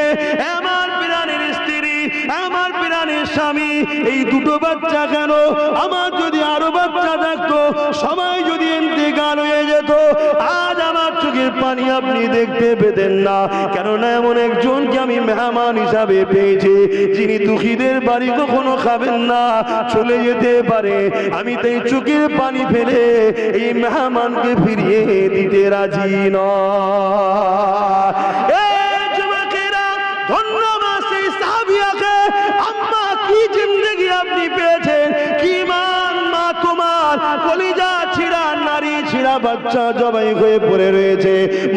আমার প্রাণের স্ত্রী, আমার প্রাণের স্বামী, এই দুটো বাচ্চা কেন? আমার যদি আরো বাচ্চা থাকতো, সবাই যদি ইন্তেকাল হয়ে যেত, আজ আমার চোখের পানি আপনি দেখতে পেতেন না। কেননা এমন একজনকে আমি মেহমান হিসাবে পেয়েছি, যিনি দুঃখীদের বাড়ি কখনো খাবেন না, চলে যেতে পারে। আমি তাই চোখের পানি ফেলে এই মেহমানকে ফিরিয়ে দিতে রাজি নয়। ধন্যবাদ সেই সাহাবিয়াকে। আম্মা, কি জিন্দেগি আপনি পেয়েছেন, কি মান! মা তোমার কলিজা ছিড়া, নারী ছিড়া একটা বাচ্চা জবাই হয়ে পড়ে রয়েছে।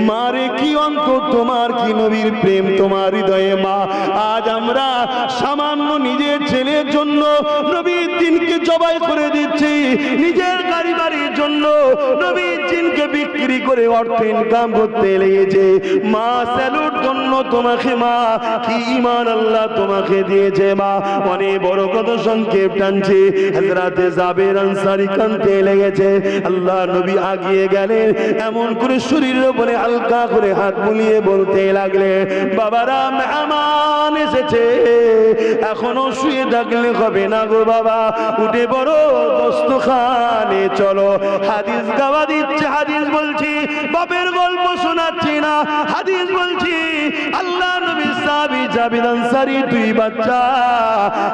মারে কি অন্তর তোমার, কি নবীর প্রেম তোমার হৃদয়ে মা। আজ আমরা সামান্য নিজের ছেলের জন্য নবীর দিনকে জবাই করে দিচ্ছি, নিজের গাড়ি বাড়ির জন্য নবীর দিনকে বিক্রি করে অর্থ ইনকাম করতে লেগেছে। মা স্যালুট জন্য তোমাকে মা, কি ঈমান আল্লাহ তোমাকে দিয়েছে মা। অনেক বড় কত সংক্ষেপ টানছে, হযরতে জাবের আনসারী কাঁদতে লেগেছে। আল্লাহ নবী আগিয়ে গেলেন, এমন করে শরীরের উপরে হালকা করে হাত বুলিয়ে বলতে লাগলেন, বাবারা মেহমান এসেছে, এখনো শুয়ে থাকলে হবে না গো বাবা, উঠে বড় দস্তখানে চলো। হাদিস গাওয়া দিচ্ছে, হাদিস বলছি, বাপের গল্প শোনাচ্ছি না, হাদিস বলছি। আল্লাহ নবী সাহাবী জাবের আনসারী দুই বাচ্চা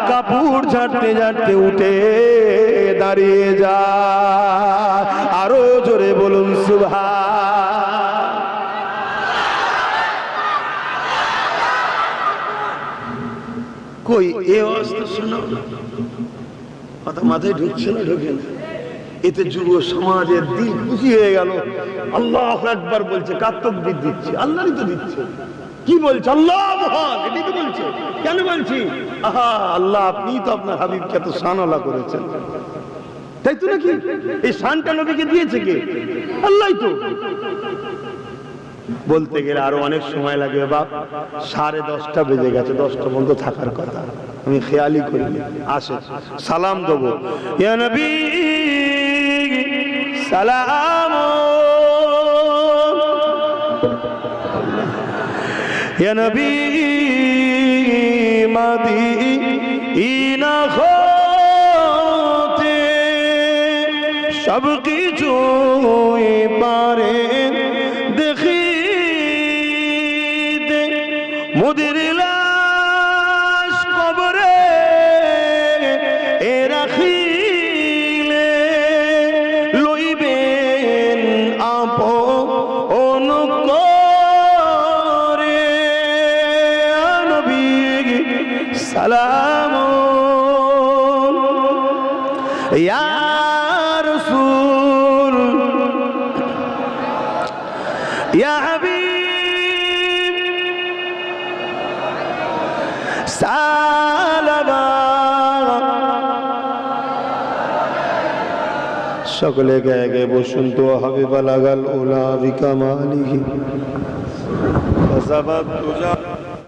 কাপড় ঝাড়তে ঝাড়তে উঠে দাঁড়িয়ে যায়। আরো জোরে বলুন সুবহান। কই এ অবস্থা শোনো, কথা মাথায় ঢুকছে না, ঢোকে না। এতে যুব সমাজের দিল খুশি হয়ে গেল। আল্লাহু আকবার বলছে, কার তাকবীর দিচ্ছে? আল্লাহরই তো দিচ্ছে। কি বলছে? আল্লাহ মহান, এটাই তো বলছে। কেন বলছি? আহা, আল্লাহ আপনি তো আপনার হাবিবকে এত শানওয়ালা করেছেন, তাই তো নাকি? এই শানটা নবীকে দিয়েছে কে? আল্লাহই তো। বলতে গেলে আরো অনেক সময় লাগবে বাপ। 10:30 বেজে গেছে, 10টা পর্যন্ত থাকার কথা, আমি খেয়ালই করিনি। আসে সালাম দেবো, ইয়া নবী সালাম, ইয়া নবী মদিনা হতে সব কিছু পারে দেখি মুদির লাশ কবরে এ রাখিলে লইবেন আপন করে। নবী সালাম ইয়া রাসূল ইয়া হাবিব সালামা। সকলে গায়ে গায়ে বসুন তো। হাবিবা লাগাল ওলা বিকামালিহি ফাসাবাত তুজা।